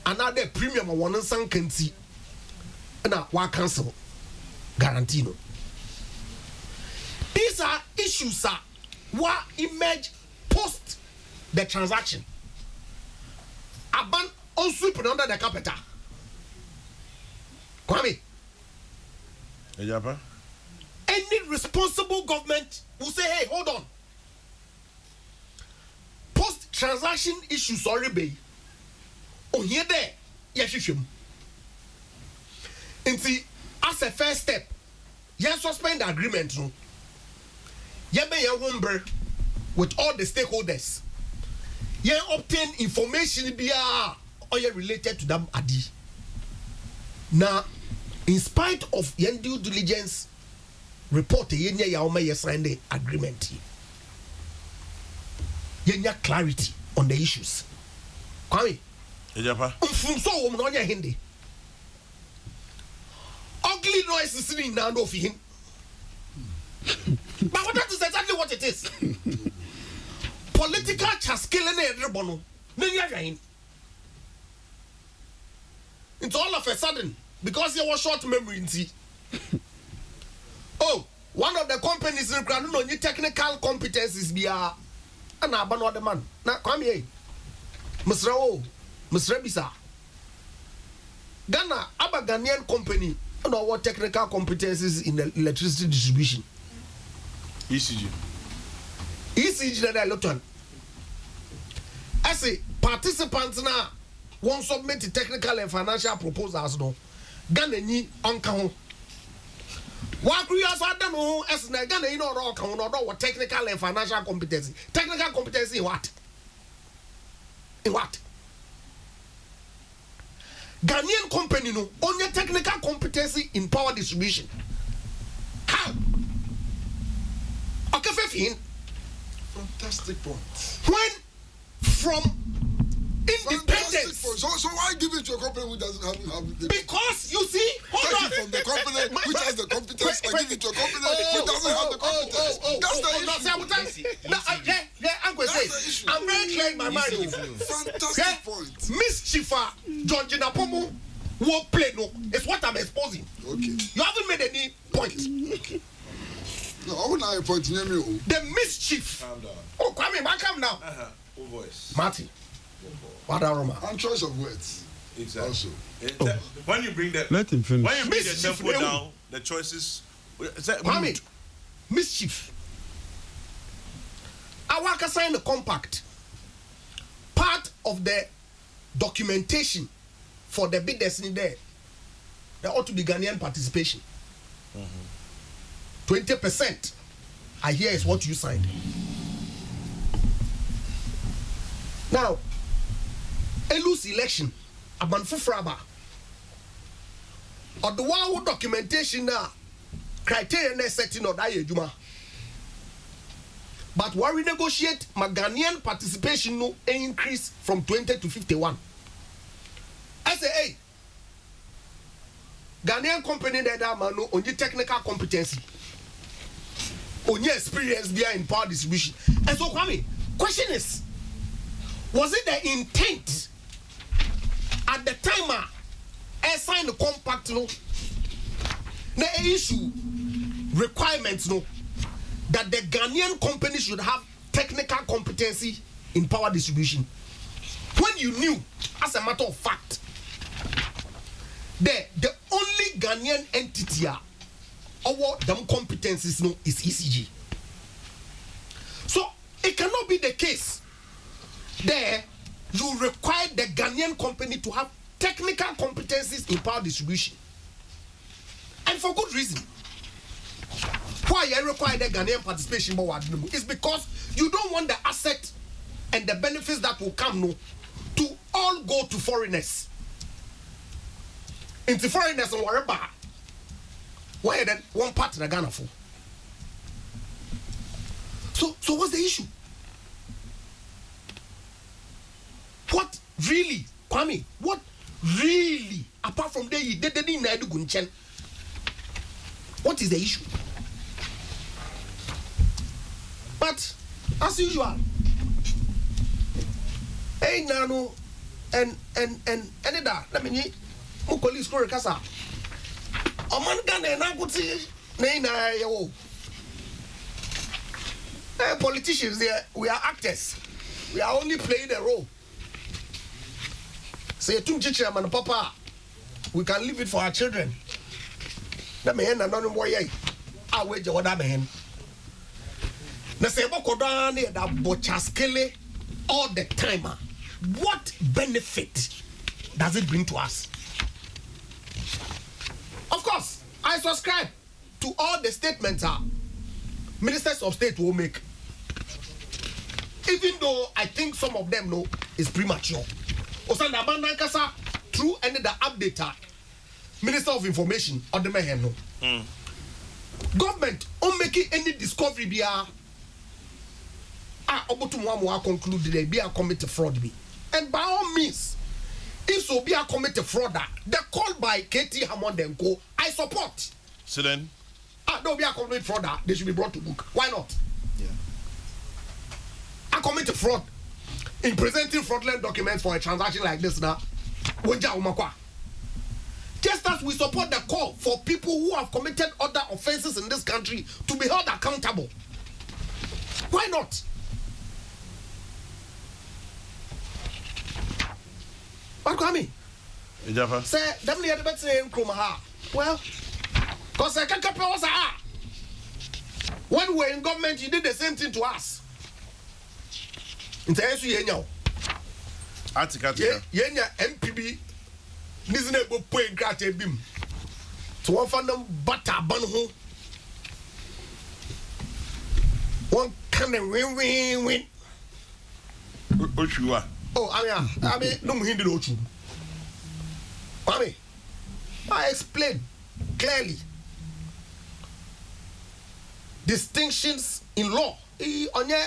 another premium on one sanka see, and why cancel guarantee no? These are issues, sir. What emerge post the transaction? Aban on sweeping under the capital. Kwame. Any responsible government will say, hey, hold on. Post transaction issues sorry be. Oh, here there, yes, you as a first step, yes, suspend the agreement. No. You may have with all the stakeholders. You obtain information or you related to them adi. Now, in spite of your due diligence report, you signed the agreement. You need clarity on the issues. Kwame. So hindi. Ugly noise is sitting down of him. But what that is exactly what it is. Political chaskilling everybody. It's all of a sudden because you was short memory in see. Oh, one of the companies in Grand no technical competencies be an abano the man. Now come here. Mr. O, Mr. Bisa. Ghana, Aba Ghanaian company, no what technical competencies in the electricity distribution. ECG that I looked on. I say participants now won't submit the technical and financial proposals no. Ghana ni onka. What we also don't know as Ghana you know what technical and financial competency. Technical competency in what? In what? Ghanaian company no only technical competency in power distribution. How? Okay, 15. Fantastic point. When from independence. So why give it to a company who doesn't have the because you see, hold on. From the company which has the competence, I give it to a company who doesn't have the competence. That's the issue. I'm very clear in my mind. Fantastic point. Mischiefer, John Jinapomo, won't play no. It's what I'm exposing. Okay. You haven't made any point. Okay. No, I wouldn't point near me. The mischief. Calm down. Oh, come now. Full voice. Marty. What aroma? And choice of words. Exactly. Also. When you bring the let him finish. When you bring the tempo down, the choices. Kwame, mischief. Awaka signed the compact. Part of the documentation for the bidders in there ought to be Ghanaian participation. 20%. I hear is what you signed. Now, a loose election, a manfufraba, or the one documentation now, criteria setting or that juma. But why renegotiate my Ghanaian participation no increase from 20 to 51? I say, hey, Ghanaian company that man no only technical competency, only experience behind power distribution. And so, Kwame, question is, was it the intent at the time I signed the compact no? The issue requirements no that the Ghanaian company should have technical competency in power distribution. When you knew, as a matter of fact, the only Ghanaian entity our them competencies no is ECG. So it cannot be the case there you require the Ghanaian company to have technical competencies in power distribution, and for good reason. Why you require the Ghanaian participation is because you don't want the asset and the benefits that will come no to all go to foreigners. Into foreigners on wherever. Why then one part in the Ghana for? So what's the issue? What really, Kwame? What really, apart from there, you didn't need to Gunchen? What is the issue? But as usual, hey Nano and that. Let me Mukoli score Casa. A man Ghana and I could see Nana. Politicians, we are actors. We are only playing a role. Say to Chairman Papa, we can leave it for our children. That man and none boy. I wait your other man. Na say bokodan that bochaskele all the time. What benefit does it bring to us? Of course, I subscribe to all the statements ministers of state will make. Even though I think some of them know is premature. Osanda Bandankasa through any the updater Minister of Information or the man no. Government on making any discovery be obotumwa conclude they be a commit fraud be. And by all means, if so be a commit fraud, the call by KT Hammond and Co. I support. So then don't be a commit fraud, they should be brought to book. Why not? Yeah. I commit fraud in presenting fraudulent documents for a transaction like this now. Just as we support the call for people who have committed other offenses in this country to be held accountable. Why not? What Kwame? Say, them near the better in Brouhaha. Well, because I can't compare us. When we were in government, you did the same thing to us. In the answer, you know. Atika. Yenya MPB. Nizine go point grate bim. So one fan them butter banho. One can win. Ochuwa. Oh, I mean, no hindi ochu. I explain clearly distinctions in law. Onye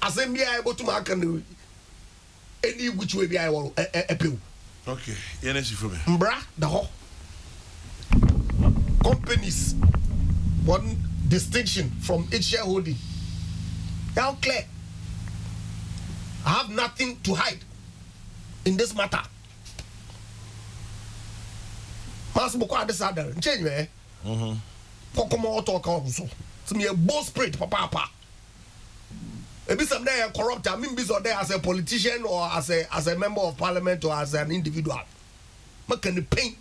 assembly able to mark any which way be I will appeal. Okay, yes, for me. Mbra the whole companies one distinction from each shareholding. Now clear. I have nothing to hide in this matter. Mas boko adesada change me. Kokomo talk also. To me a bold spirit papa. Maybe someday a corrupt. I mean, be there as a politician or as a member of parliament or as an individual. Make any pain.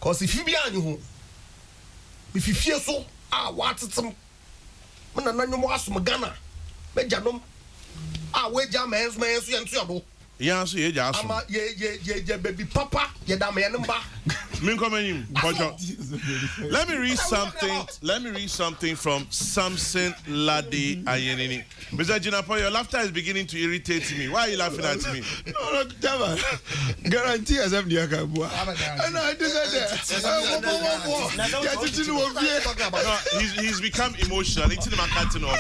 Cause if you be on you, if you feel so, what's some? Man, I know more some Ghana. Mejanum. Where Jamaians may answer and so. Yeah, so yeah, baby papa, yeah, damn number. Let me read something. Let me read something from Samson Ladi Ayenini. Mr. Jinapo, your laughter is beginning to irritate me. Why are you laughing at me? No, Tava. Guarantee as I'm the Akabua. And I did he's become emotional. It's in the marketing off.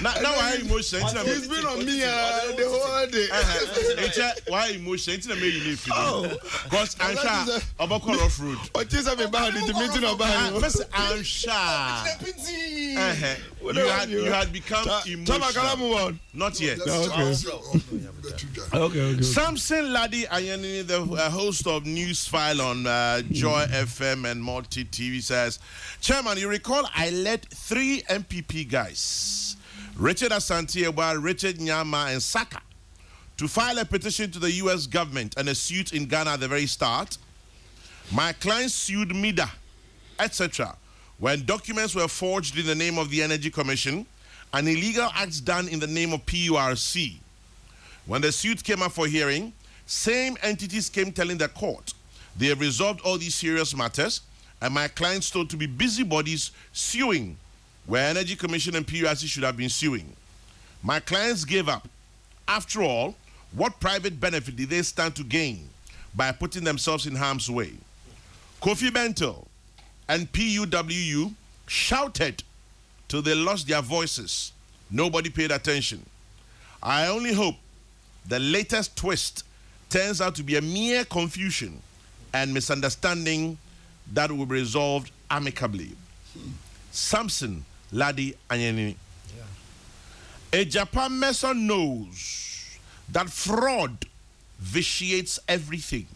Now why emotional? He's been on me the whole day. Why emotional? It's in the main unit. Because I'm sure about off road. What is about it? Meeting about I'm sure. You had become emotional. Not yet. Okay. Samson Ladi Ayanini, the host of News File on Joy FM and Multi TV, says, Chairman, you recall I led 3 MPP guys, Richard Asante, Richard Nyama, and Saka, to file a petition to the US government and a suit in Ghana at the very start. My clients sued MIDA, etc., when documents were forged in the name of the Energy Commission and illegal acts done in the name of PURC. When the suit came up for hearing, same entities came telling the court they have resolved all these serious matters and my clients told to be busybodies suing where Energy Commission and PURC should have been suing. My clients gave up. After all, What private benefit did they stand to gain by putting themselves in harm's way? Kofi Bento and PUWU shouted till they lost their voices. Nobody paid attention. I only hope the latest twist turns out to be a mere confusion and misunderstanding that will be resolved amicably. Samson Ladi Anyenini. A Japan Mason knows that fraud vitiates everything.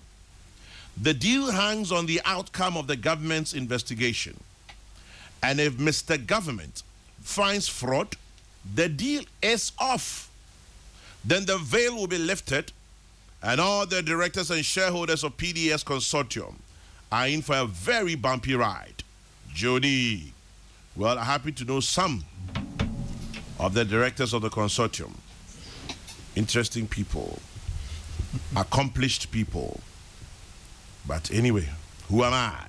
The deal hangs on the outcome of the government's investigation. And if Mr. Government finds fraud, the deal is off. Then the veil will be lifted and all the directors and shareholders of PDS Consortium are in for a very bumpy ride. Jody, well, I'm happy to know some of the directors of the consortium. Interesting people, accomplished people. But anyway, who am I?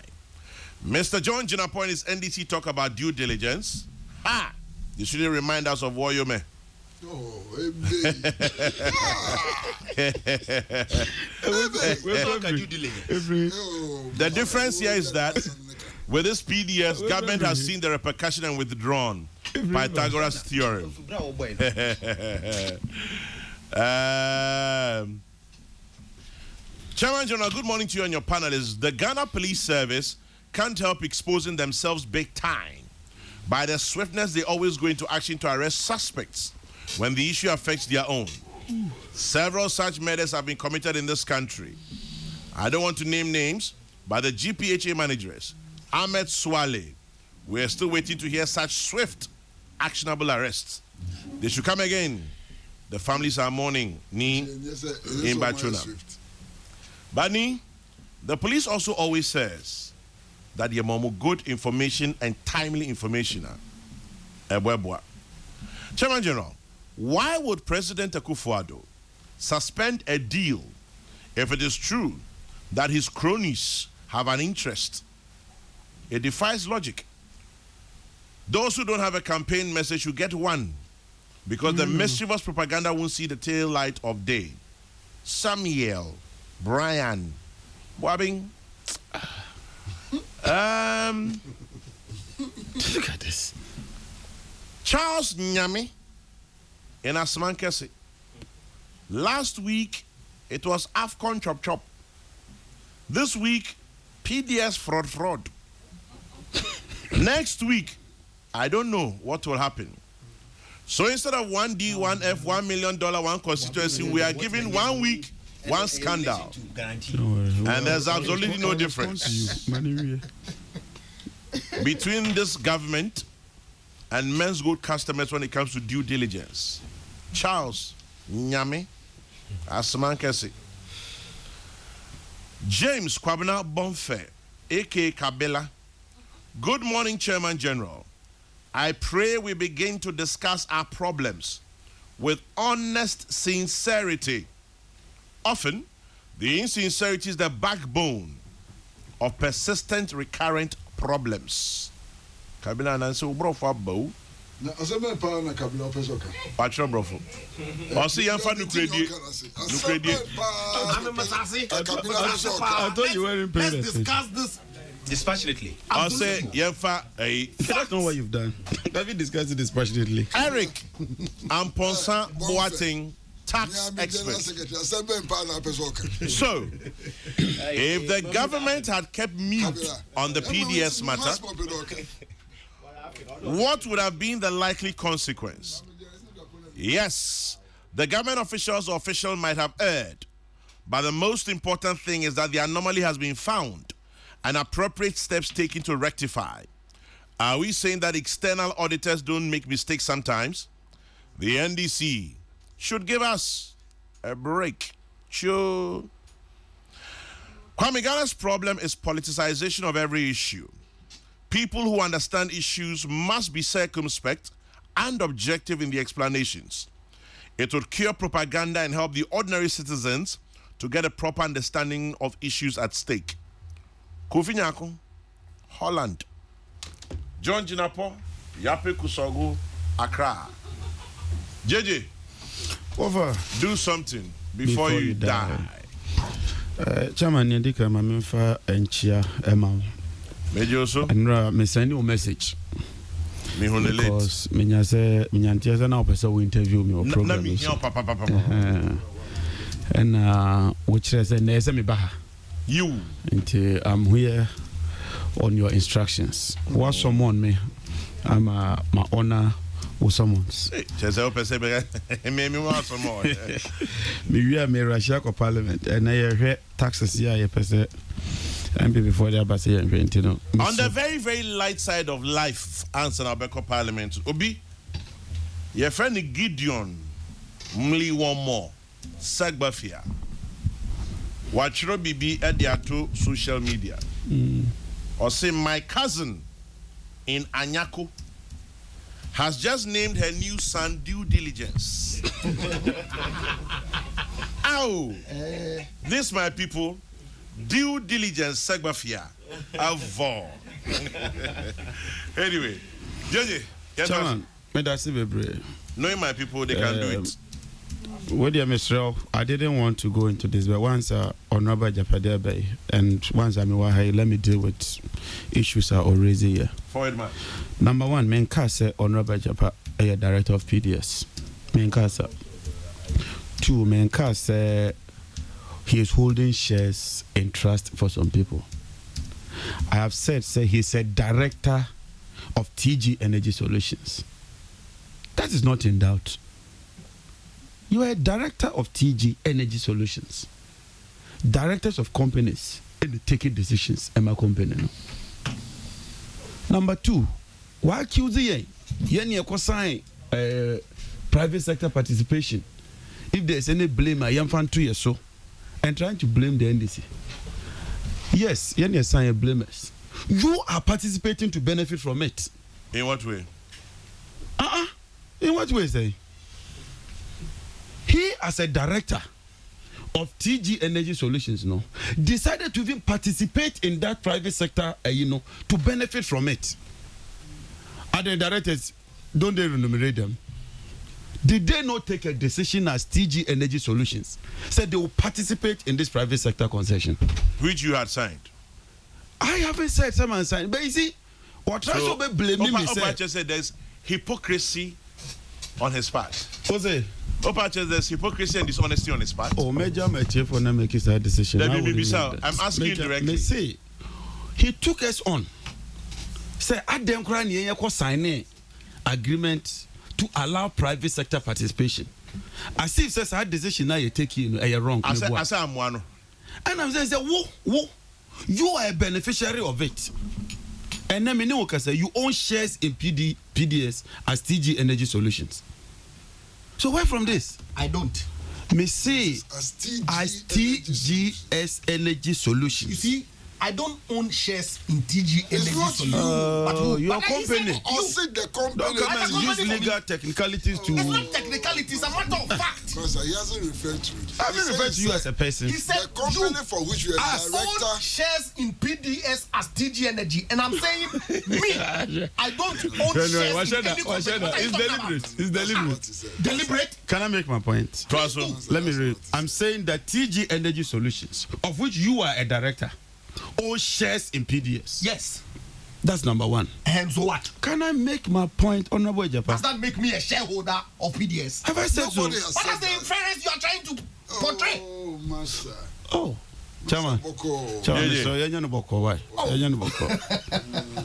Mr. John Jinapo and his NDC talk about due diligence. Ha! You shouldn't remind us of Woyome. Oh, the difference here is that with this PDS, government has seen the repercussion and withdrawn. Pythagoras theorem. Chairman General, good morning to you and your panelists. The Ghana Police Service can't help exposing themselves big time by the swiftness they always go into action to arrest suspects when the issue affects their own. Several such murders have been committed in this country. I don't want to name names, but the GPHA managers, Ahmed Swale, we're still waiting to hear such swift, actionable arrests. They should come again. The families are mourning. Ni in Bachuna. Bani, the police also always says that you have good information and timely information. Chairman General, why would President Akufo-Addo suspend a deal if it is true that his cronies have an interest? It defies logic. Those who don't have a campaign message should get one, because the mischievous propaganda won't see the tail light of day. Samuel, Brian, Boabing. Look at this. Charles Nyame in Asmankese. Last week, it was AFCON Chop Chop. This week, PDS fraud. Next week, I don't know what will happen. So instead of 1D, 1F, $1 million, one constituency, we are giving 1 week, one scandal. And there's absolutely no difference between this government and men's good customers when it comes to due diligence. Charles Nyame, Asmankese. James Kwabena Bonfe, a.k.a. Kabela. Good morning, Chairman General. I pray we begin to discuss our problems with honest sincerity. Often, the insincerity is the backbone of persistent, recurrent problems. Kabila Nancy Ubrofa Bow. Na aseme pa na Kabila Pesoka. Patro Brofo. Osi Yanfa Nukredi. I thought you weren't paying attention. Let's discuss this Dispassionately. Osi Yanfa. That's not what you've done. David discussed it dispassionately. Eric Amponsa Boateng, tax expert. So, if the government had kept mute on the PDS matter, what would have been the likely consequence? Yes, the government officials or official might have erred, but the most important thing is that the anomaly has been found and appropriate steps taken to rectify. Are we saying that external auditors don't make mistakes sometimes? The NDC should give us a break. Sure. Kwame Ghana's problem is politicization of every issue. People who understand issues must be circumspect and objective in the explanations. It would cure propaganda and help the ordinary citizens to get a proper understanding of issues at stake. Kofi Nyako, Holland. John Jinapo, Yape Kusogo, Accra. JJ. Over. Do something before you die. Chairman, you did come and for enchia Emma. Major also. And me send you a message. Me because me say me nyantia na person will interview me or program. And which is a me baha. You. Until I'm here on your instructions. What someone me? I'm my honor or someone's. Just help us say me want some more. Me Russia Parliament and I hear taxes here I person MP before the Abbas here and you know. On the very, very light side of life, answer Abeko Parliament. Obi, your friend Gideon, Mli one more, Sagbafia. Watch Robi at the social media. Or say my cousin in Anyako has just named her new son Due Diligence. Ow! This, my people, Due Diligence Sagbafia. Avo. Anyway, Joji, Chairman, me that's it. knowing my people, they can do it. With dear Mr. I didn't want to go into this, but once Honorable Japade Bay and once I'm let me deal with issues are already here. Forward, man. Number one, Menkasa Honorable Japa, Director of PDS. Menkasa. Two, Menkasa, he is holding shares in trust for some people. I have said, he's a director of TG Energy Solutions. That is not in doubt. You are a director of TG Energy Solutions. Directors of companies and taking decisions in my company. No? Number two, why accuse you sign private sector participation? If there's any blame, I am fan 2 years so, and trying to blame the NDC. Yes, you sign blamers. You are participating to benefit from it. In what way? In what way, say? He, as a director of TG Energy Solutions, decided to even participate in that private sector, to benefit from it. Other directors, don't they remunerate them? Did they not take a decision as TG Energy Solutions? Said they will participate in this private sector concession. Which you had signed? I haven't said someone signed. But you see, what tries to be blaming me said there's hypocrisy on his part. Jose. There's hypocrisy and dishonesty on his part. Oh, Major Chief for make his decision. I'm asking you directly. Me say, he took us on. Say, I don't cry signing agreement to allow private sector participation. As if says that decision now you take you're wrong. I say I'm one. And I'm saying, whoa, you are a beneficiary of it. And then me say you own shares in PDS as TG Energy Solutions. So where from this? I don't. Me say as TGS Energy Solutions. You see, I don't own shares in TG Energy Solutions. Your company. You said the company. Don't come and use legal technicalities to. It's not technicalities, it's a matter of fact. Because he hasn't referred to it. I haven't referred to you as a person. He said the company for which you are the director. Own shares in PDS as TG Energy. And I'm saying, me, I don't own shares in any company. It's deliberate. Deliberate? Can I make my point? Let me read. I'm saying that TG Energy Solutions, of which you are a director, all shares in PDS. Yes. That's number one. And so what? Can I make my point, Honorable Japan? Does that make me a shareholder of PDS? Have I said so? What is the inference you are trying to portray? Oh, master. Oh, Chairman. Chairman, so you're not boko. Why? You're not boko.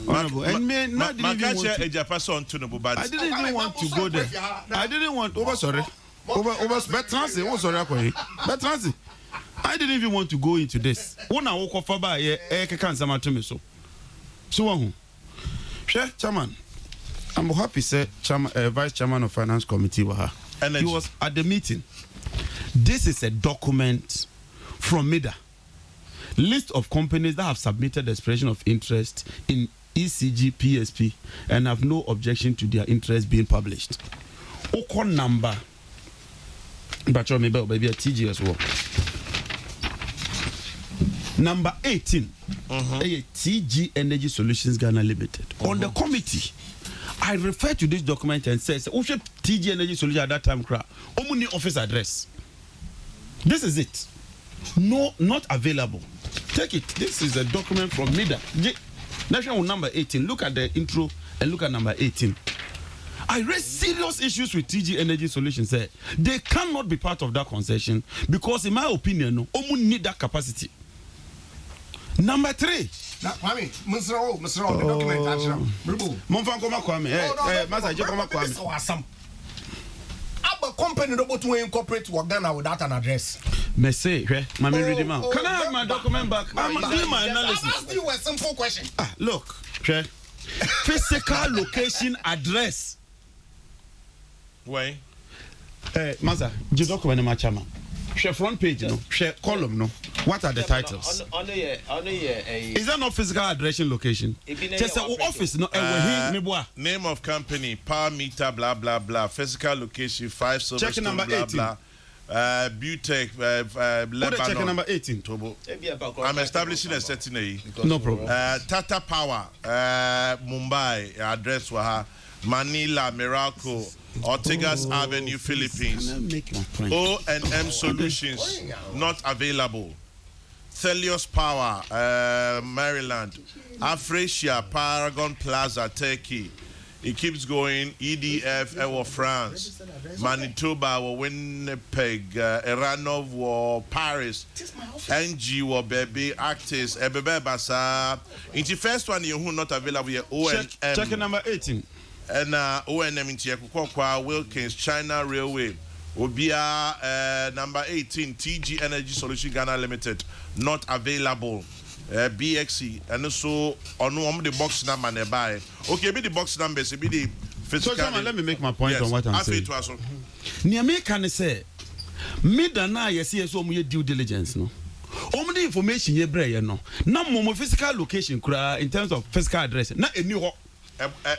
Honorable. And me, not even want to. I didn't even want to go there. I didn't want. Sorry. Betransi. I didn't even want to go into this. When I woke up about can't to me so. So Chairman, I'm happy say Vice Chairman of Finance Committee he was at the meeting. This is a document from MIDA. List of companies that have submitted expression of interest in ECG PSP and have no objection to their interest being published. Oko number. But maybe a TG as well. Number 18, TG Energy Solutions Ghana Limited. On the committee, I refer to this document and says, "Ushe TG Energy Solution at that time, Omuni office address. This is it. No, not available. Take it. This is a document from NIDA. National number 18. Look at the intro and look at number 18. I raised serious issues with TG Energy Solutions. They cannot be part of that concession because, in my opinion, no, Omu need that capacity. Number 3. Kwame, Mr. The document actually. Monfankoma Kwame. Master Jekoma Kwame. Awesome. Our company no to incorporate Ghana without an address. Message, Mami read him out. Can I have my document back? I'm doing my analysis. I'm asking you a simple question. Look, physical location address. Why? Master, the document my chairman. Share front page, no. Share column, no. What are the titles? Is that not physical address location? Just office, no. Name of company, power meter, blah blah blah. Physical location, 5 silver check number blah 18. blah. Butech, Lebanon. Check number 18. Tobo. I'm establishing a setting A. No problem. Tata Power, Mumbai, address Waha, Manila, Miracle, Ortegas Avenue, Philippines. O&M Solutions, not available. Thelios Power, Maryland. Afresia, Paragon Plaza, Turkey. It keeps going. EDF, France. Manitoba, Winnipeg. Iranov, Paris. NG, Baby, Actis, Ebebe Basa. In the first one, you not available here. O&M. Check number 18. And O&M in Tiekukwa, Wilkins, China Railway. Obia number 18, TG Energy Solution Ghana Limited, not available. BXC, and also on the box number nearby. Okay, be the box numbers, be the physical. So, let me make my point on what I'm saying. Near me can say, Midana, yes, so much due diligence, no. Only the information you bring, no. No more physical location, in terms of physical address, not a new.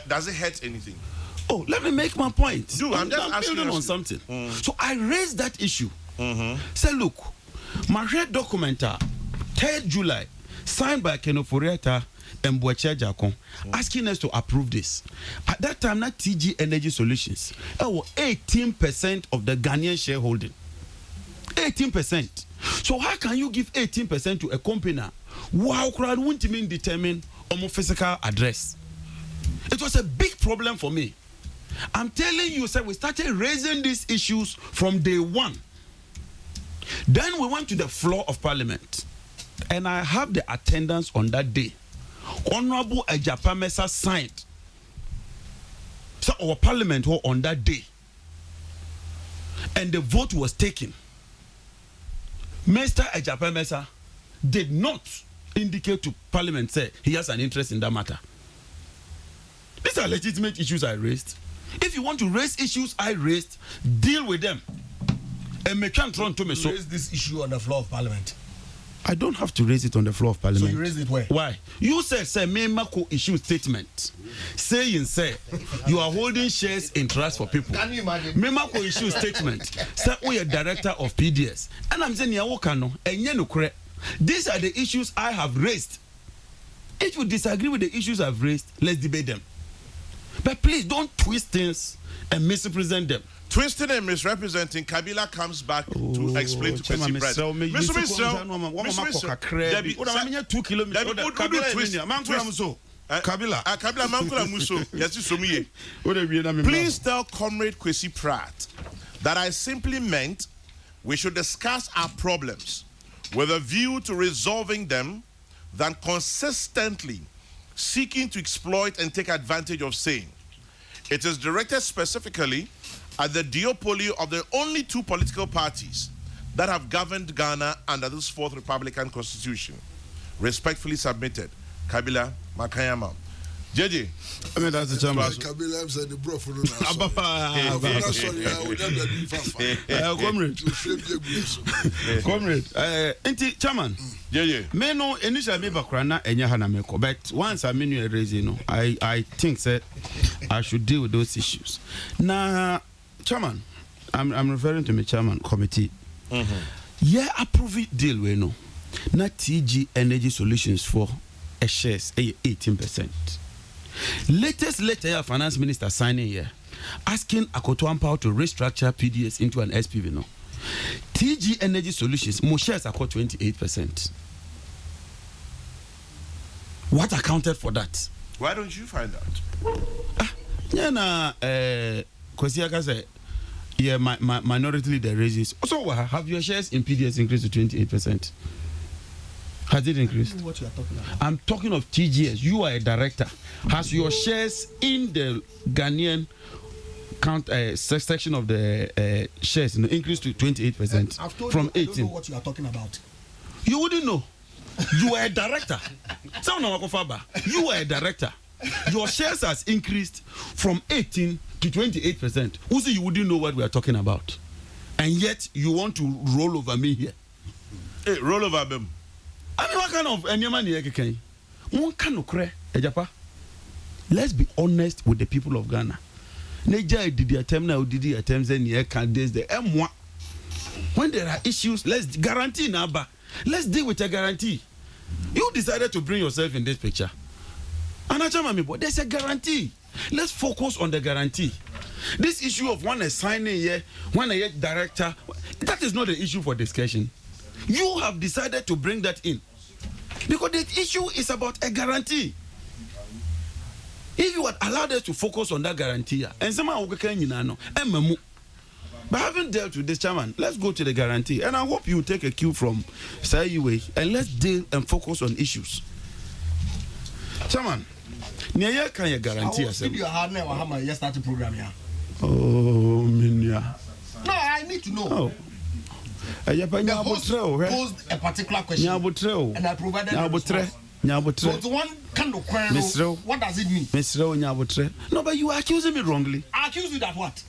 Does it hurt anything? Oh, let me make my point. I'm just building on something. So I raised that issue. Say, look, my red document, 3rd July, signed by Kenoforieta and Boache Jakon, asking us to approve this. At that time, not TG Energy Solutions, 18% of the Ghanaian shareholding. 18%. So how can you give 18% to a company? Wow, crowd won't even determine on physical address. It was a big problem for me. I'm telling you, sir, we started raising these issues from day one. Then we went to the floor of Parliament. And I have the attendance on that day. Honorable Ejapamesa signed. So our Parliament was on that day. And the vote was taken. Mr. Ejapamesa did not indicate to Parliament, say, he has an interest in that matter. These are legitimate issues I raised. If you want to raise issues I raised, deal with them. And me can't run to me. So raise this issue on the floor of Parliament. I don't have to raise it on the floor of Parliament. So you raised it where? Why? You said, say, me mako issue statement. Saying, say, you are holding shares in trust for people. Can you imagine? Me mako issue statement. Say, we are director of PDS. And I'm saying, these are the issues I have raised. If you disagree with the issues I've raised, let's debate them. But please don't twist things and misrepresent them. Twisting and misrepresenting, Kabila comes back to explain to Kwesi Brett. Please tell Comrade Kwesi Pratt that I simply meant we should discuss our problems with a view to resolving them than consistently seeking to exploit and take advantage of same. It is directed specifically at the duopoly of the only 2 political parties that have governed Ghana under this 4th Republican Constitution. Respectfully submitted, Kabila Makayama. JJ. I mean, that's the chairman. Kabila said the bro for the comrade, chairman. JJ. Me no initially me bakrana enya hana meko, but once I mean you raise, I think that I should deal with those issues. Now, chairman, I'm referring to my chairman committee. Yeah, approve it deal we no. Not TG Energy Solutions for a shares 18%. Latest letter, finance minister signing here, asking Akoto Ampao to restructure PDS into an SPV. No. TG Energy Solutions, more shares are 28%. What accounted for that? Why don't you find out? Yeah, my minority leader raises. So have your shares in PDS increased to 28%? Has it increased? What you are talking about? I'm talking of TGS. You are a director. Has your shares in the Ghanaian section of the shares increased to 28% from 18? I don't know what you are talking about. You wouldn't know. You are a director. You are a director. Your shares has increased from 18 to 28%. Also, you wouldn't know what we are talking about. And yet, you want to roll over me here. Hey, roll over them. I mean, what kind of one kind of Ejapa? Let's be honest with the people of Ghana. When there are issues, let's guarantee Naba. Let's deal with a guarantee. You decided to bring yourself in this picture. And there's a guarantee. Let's focus on the guarantee. This issue of one assigning here, one a director, that is not the issue for discussion. You have decided to bring that in. Because the issue is about a guarantee. If you had allowed us to focus on that guarantee, and someone but having dealt with this, Chairman, let's go to the guarantee. And I hope you take a cue from Sayuwe and let's deal and focus on issues. Chairman, Nia can you guarantee yourself? Yesterday program here. Oh, Minya. No, I need to know. Oh. The host posed a particular question, and I provided a response. So the one kind of query, what does it mean? No, but you are accusing me wrongly. I accuse you that what?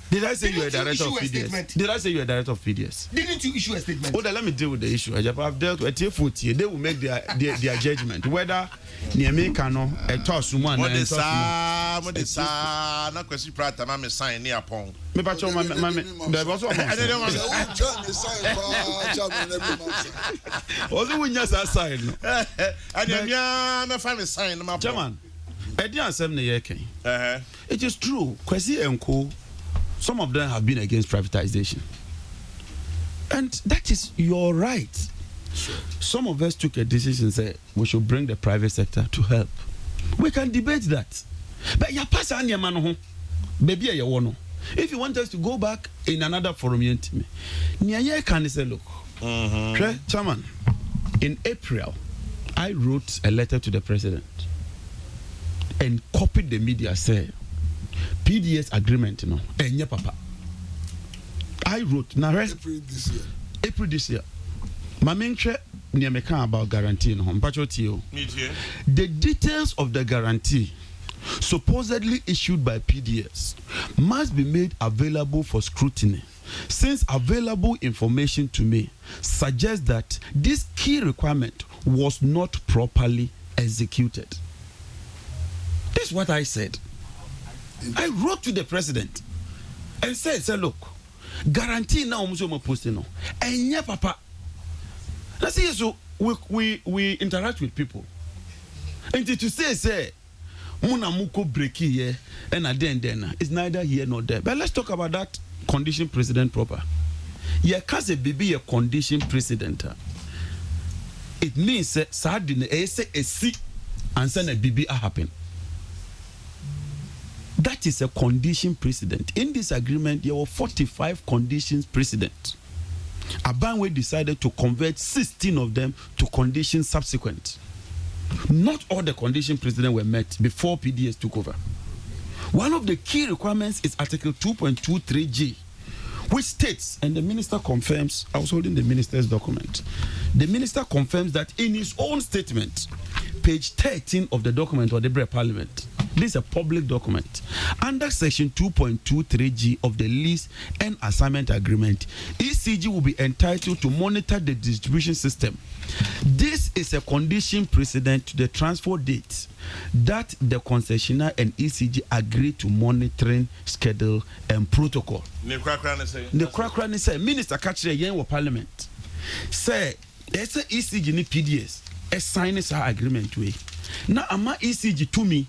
Did I say you are a director of PDS? Did I say you are a director of PDS? Didn't you issue a statement? Oh, then let me deal with the issue. I've dealt with TFOT. They will make their judgment whether Niamekano a toss one. What is not question prata mama sign near pong. Me pacho mama there was one. I don't want to also when you sign. And then family sign my German. It is true. Kwesi and Co. Some of them have been against privatization. And that is your right. Sure. Some of us took a decision and said we should bring the private sector to help. We can debate that. But you pass on your man, baby, you want. If you want us to go back in another forum, you can say, look, Chairman, in April, I wrote a letter to the president and copied the media, say, PDS agreement, and papa. I wrote April this year. My main about guarantee the details of the guarantee supposedly issued by PDS must be made available for scrutiny, since available information to me suggests that this key requirement was not properly executed. This is what I said. I wrote to the president and said, look, guarantee now posting no. And papa. Let's see, so we interact with people. And to say muna muko breaki here and then it's neither here nor there. But let's talk about that condition precedent proper. Yeah, cause a baby a condition precedent. It means sardine a see and send a baby happen. That is a condition precedent. In this agreement, there were 45 conditions precedent. Abanwe decided to convert 16 of them to conditions subsequent. Not all the condition precedent were met before PDS took over. One of the key requirements is Article 2.23G, which states, and the minister confirms, I was holding the minister's document. The minister confirms that in his own statement, page 13 of the document of the Parliament, this is a public document. Under section 2.23G of the lease and assignment agreement, ECG will be entitled to monitor the distribution system. This is a condition precedent to the transfer date that the concessionaire and ECG agree to monitoring schedule and protocol. The Kokrokoo say Minister Kachire Yen Parliament say there's a ECG ni PDS a sign this agreement way. Now ama ECG to me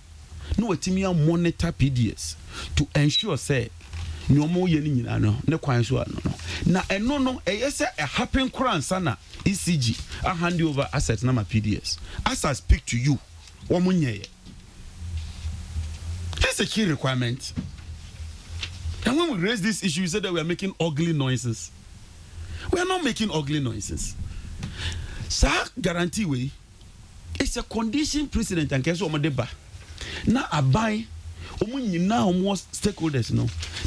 no wetimia monitor PDS to ensure say nyomo ye ni nyina no ne kwan so ano no na eno no say a happen kran sana ECG a hand over assets na ma PDS as I speak to you womunye. That's a key requirement. And when we raise this issue, you said that we are making ugly noises. We are not making ugly noises. Sir, guarantee way. It's a condition precedent and case of deba. Now I buy now almost stakeholders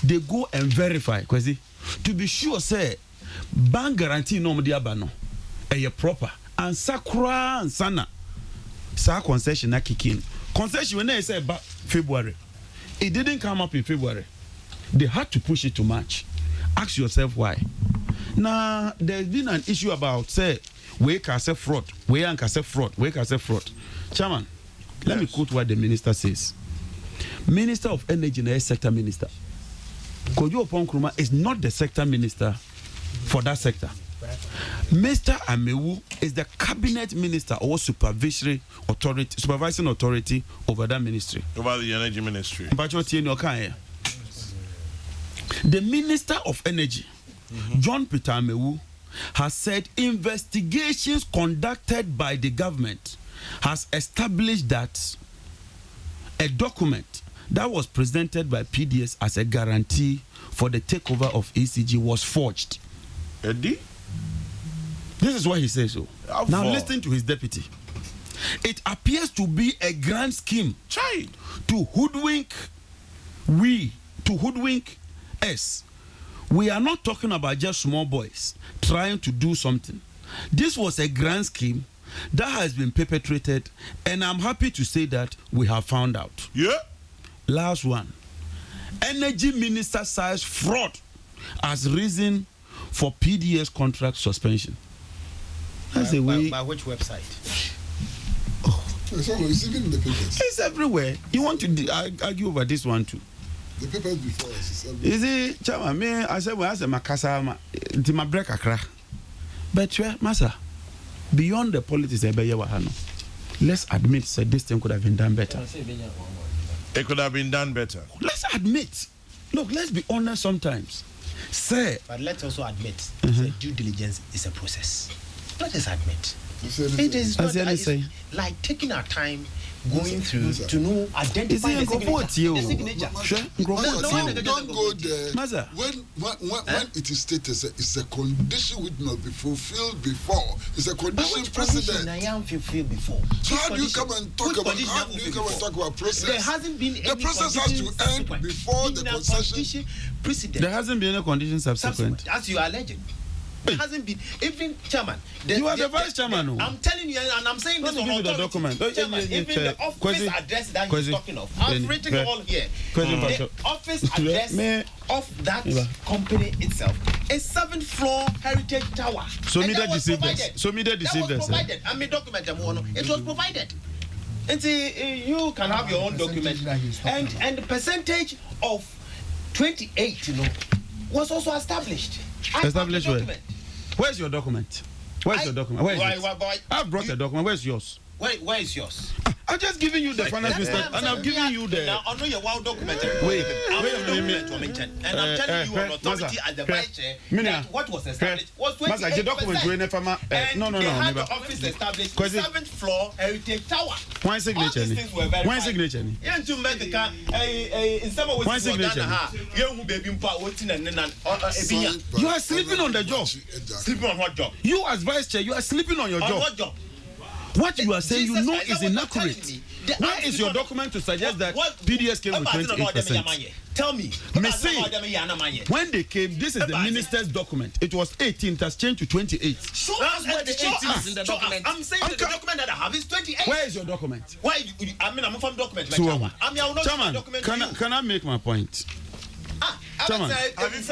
they go and verify to be sure say bank guarantee no diabano a proper and sakura and sana sa concession na kick in. Concession when they say about February. It didn't come up in February. They had to push it to March. Ask yourself why. Now, there's been an issue about, say, we can say fraud, we can say fraud, we can say fraud. Chairman, let me quote what the minister says. Minister of Energy is sector minister. Kojo Ponkruma is not the sector minister for that sector. Mr. Amewu is the cabinet minister or supervisory authority, supervising authority over that ministry. Over the energy ministry. The Minister of Energy, John Peter Amewu, has said investigations conducted by the government has established that a document that was presented by PDS as a guarantee for the takeover of ECG was forged. Eddie? This is what he says so. Now listen to his deputy. It appears to be a grand scheme to hoodwink us. We are not talking about just small boys trying to do something. This was a grand scheme that has been perpetrated, and I'm happy to say that we have found out. Yeah. Last one. Energy minister says fraud as reason for PDS contract suspension. That's the way. By which website? It's even in the papers. It's everywhere. You want to argue over this one too? The papers before us. Is it, Chama? Me, I said, well, I said, Makasa, to my break a crack. But, Masa, beyond the politics, let's admit that this thing could have been done better. It could have been done better. Let's admit. Look, let's be honest sometimes. Say. But let's also admit that due diligence is a process. Let us admit. It is not like taking our time going through to know, identify the signature. Don't go there. When it is stated, it's a condition which must be fulfilled before. It's a condition precedent. I am fulfilled before. So how do you come and talk about process? There hasn't been the process has to end before the concession. Precedent. There hasn't been a condition subsequent. As you are alleging. There hasn't been, even chairman. You are the vice chairman. I'm telling you, and I'm saying this on the document. Chairman, even the office address that he's talking of. I've written all here. The office address of that company itself is 7th floor Heritage Tower. So me that deceived us. So me that deceived us. Provided. I mean, document it was provided. And see, you can have your own document. And the percentage of 28, was also established. Established where? Where's your document? Where's your document? Where is it? I've brought a document. Where's yours? Where is yours? I'm just giving you the finance minister, and I'm giving you the. Now, I know your wow document. Wait a minute. And I'm telling you, an authority as the vice chair, that what was established was 28%. The document no. They had the office established 7th floor Heritage Tower. One signature. All these things were verified. One signature. Yeah, to make the car. In some way, one signature. You are sleeping on the job. Sleeping on what job? You as vice chair, you are sleeping on your job. On what job? What you are saying, you know, is inaccurate. Where is your document to suggest that PDS came with 28%? Tell me. When they came, this is the minister's document. It was 18, it has changed to 28. Show us where the 18 is in the document. I'm saying the document that I have is 28. Where is your document? I'm from document. Chairman, can I make my point? Chairman, this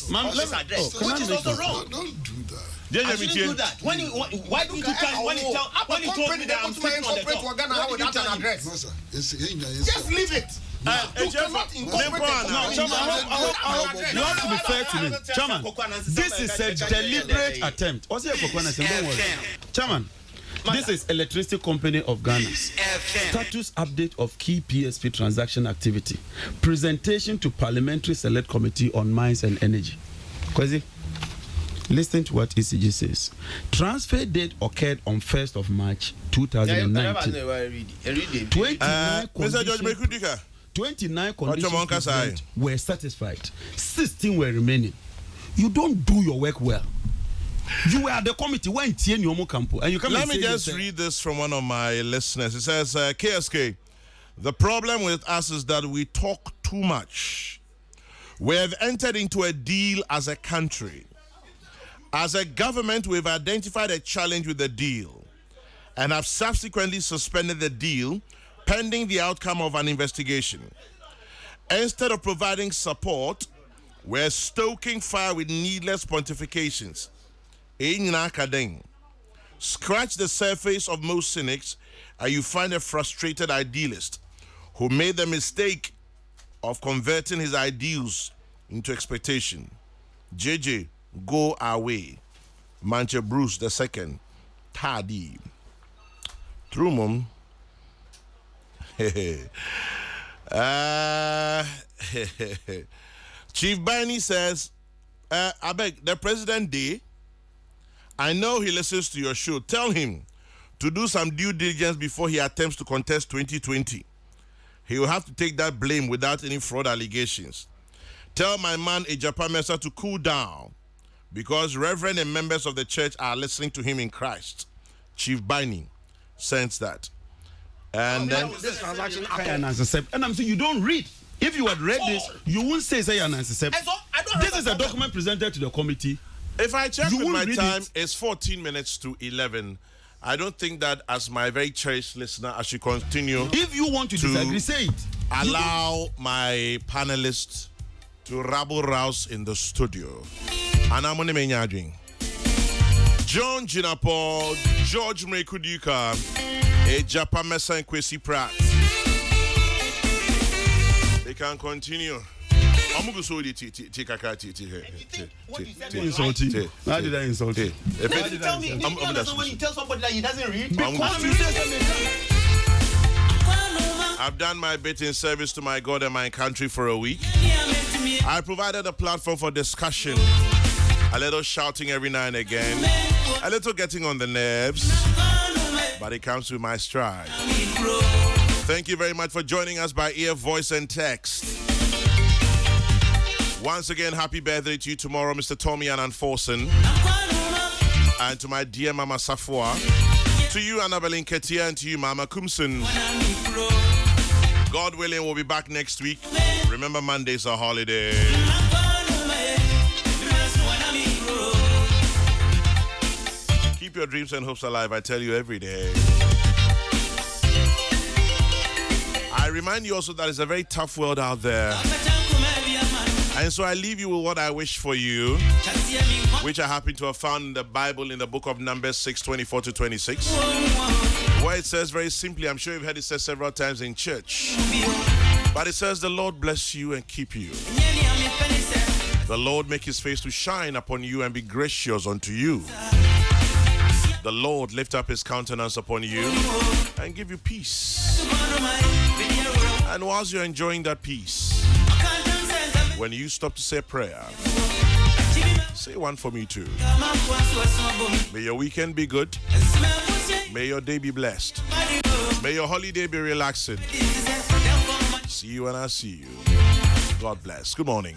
man, which is also wrong. Don't do that. I shouldn't do that. Why don't you tell when he told me that I'm sleeping on the job? Just leave it. You have to be fair to me, Chairman. This is a deliberate attempt. Chairman, This is Electricity Company of Ghana. Status update of key PSP transaction activity. Presentation to Parliamentary Select Committee on Mines and Energy. Kwesi, listen to what ECG says. Transfer date occurred on 1st of March 2019. 29 conditions were satisfied. 16 were remaining. You don't do your work well. You were at the committee when Tien Yomo Campo, and you come. Let me just read this from one of my listeners. It says, KSK, the problem with us is that we talk too much. We have entered into a deal as a country. As a government, we've identified a challenge with the deal and have subsequently suspended the deal pending the outcome of an investigation. Instead of providing support, we're stoking fire with needless pontifications. Scratch the surface of most cynics and you find a frustrated idealist who made the mistake of converting his ideals into expectation. JJ, go away. Manche Bruce II, Tadi. Trumum. Chief Baini says, I beg, the president day, I know he listens to your show. Tell him to do some due diligence before he attempts to contest 2020. He will have to take that blame without any fraud allegations. Tell my man Ejapa Mesa to cool down because reverend and members of the church are listening to him in Christ. Chief Baini sends that. And then this transaction and I'm saying you don't read. If you had read this, you won't say an answer. This is a document presented to the committee. If I check with my time, it's 14 minutes to 11. I don't think that as my very cherished listener, I should continue. If you want to disagree, say it. Allow my panelists to rabble rouse in the studio. And I'm going to be John Jinapo, George Mrekudika, Ejapa Mesa and Kwesi Pratt. They can continue. I'm going to show you insult you. How did I insult you? When you tell somebody that he doesn't read, I've done my bit in service to my God and my country for a week. I provided a platform for discussion, a little shouting every now and again, a little getting on the nerves, but it comes with my stride. Thank you very much for joining us by ear, voice, and text. Once again, happy birthday to you tomorrow, Mr. Tommy Ananforsen. And to my dear Mama Safwa. To you, Annabelle Nketia, and to you, Mama Kumsun. God willing, we'll be back next week. Remember, Monday's a holiday. Keep your dreams and hopes alive, I tell you every day. I remind you also that it's a very tough world out there. And so I leave you with what I wish for you, which I happen to have found in the Bible in the book of Numbers 6:24-26, where it says very simply, I'm sure you've heard it said several times in church, but it says, the Lord bless you and keep you. The Lord make his face to shine upon you and be gracious unto you. The Lord lift up his countenance upon you and give you peace. And whilst you're enjoying that peace, when you stop to say a prayer, say one for me too. May your weekend be good. May your day be blessed. May your holiday be relaxing. See you when I see you. God bless. Good morning.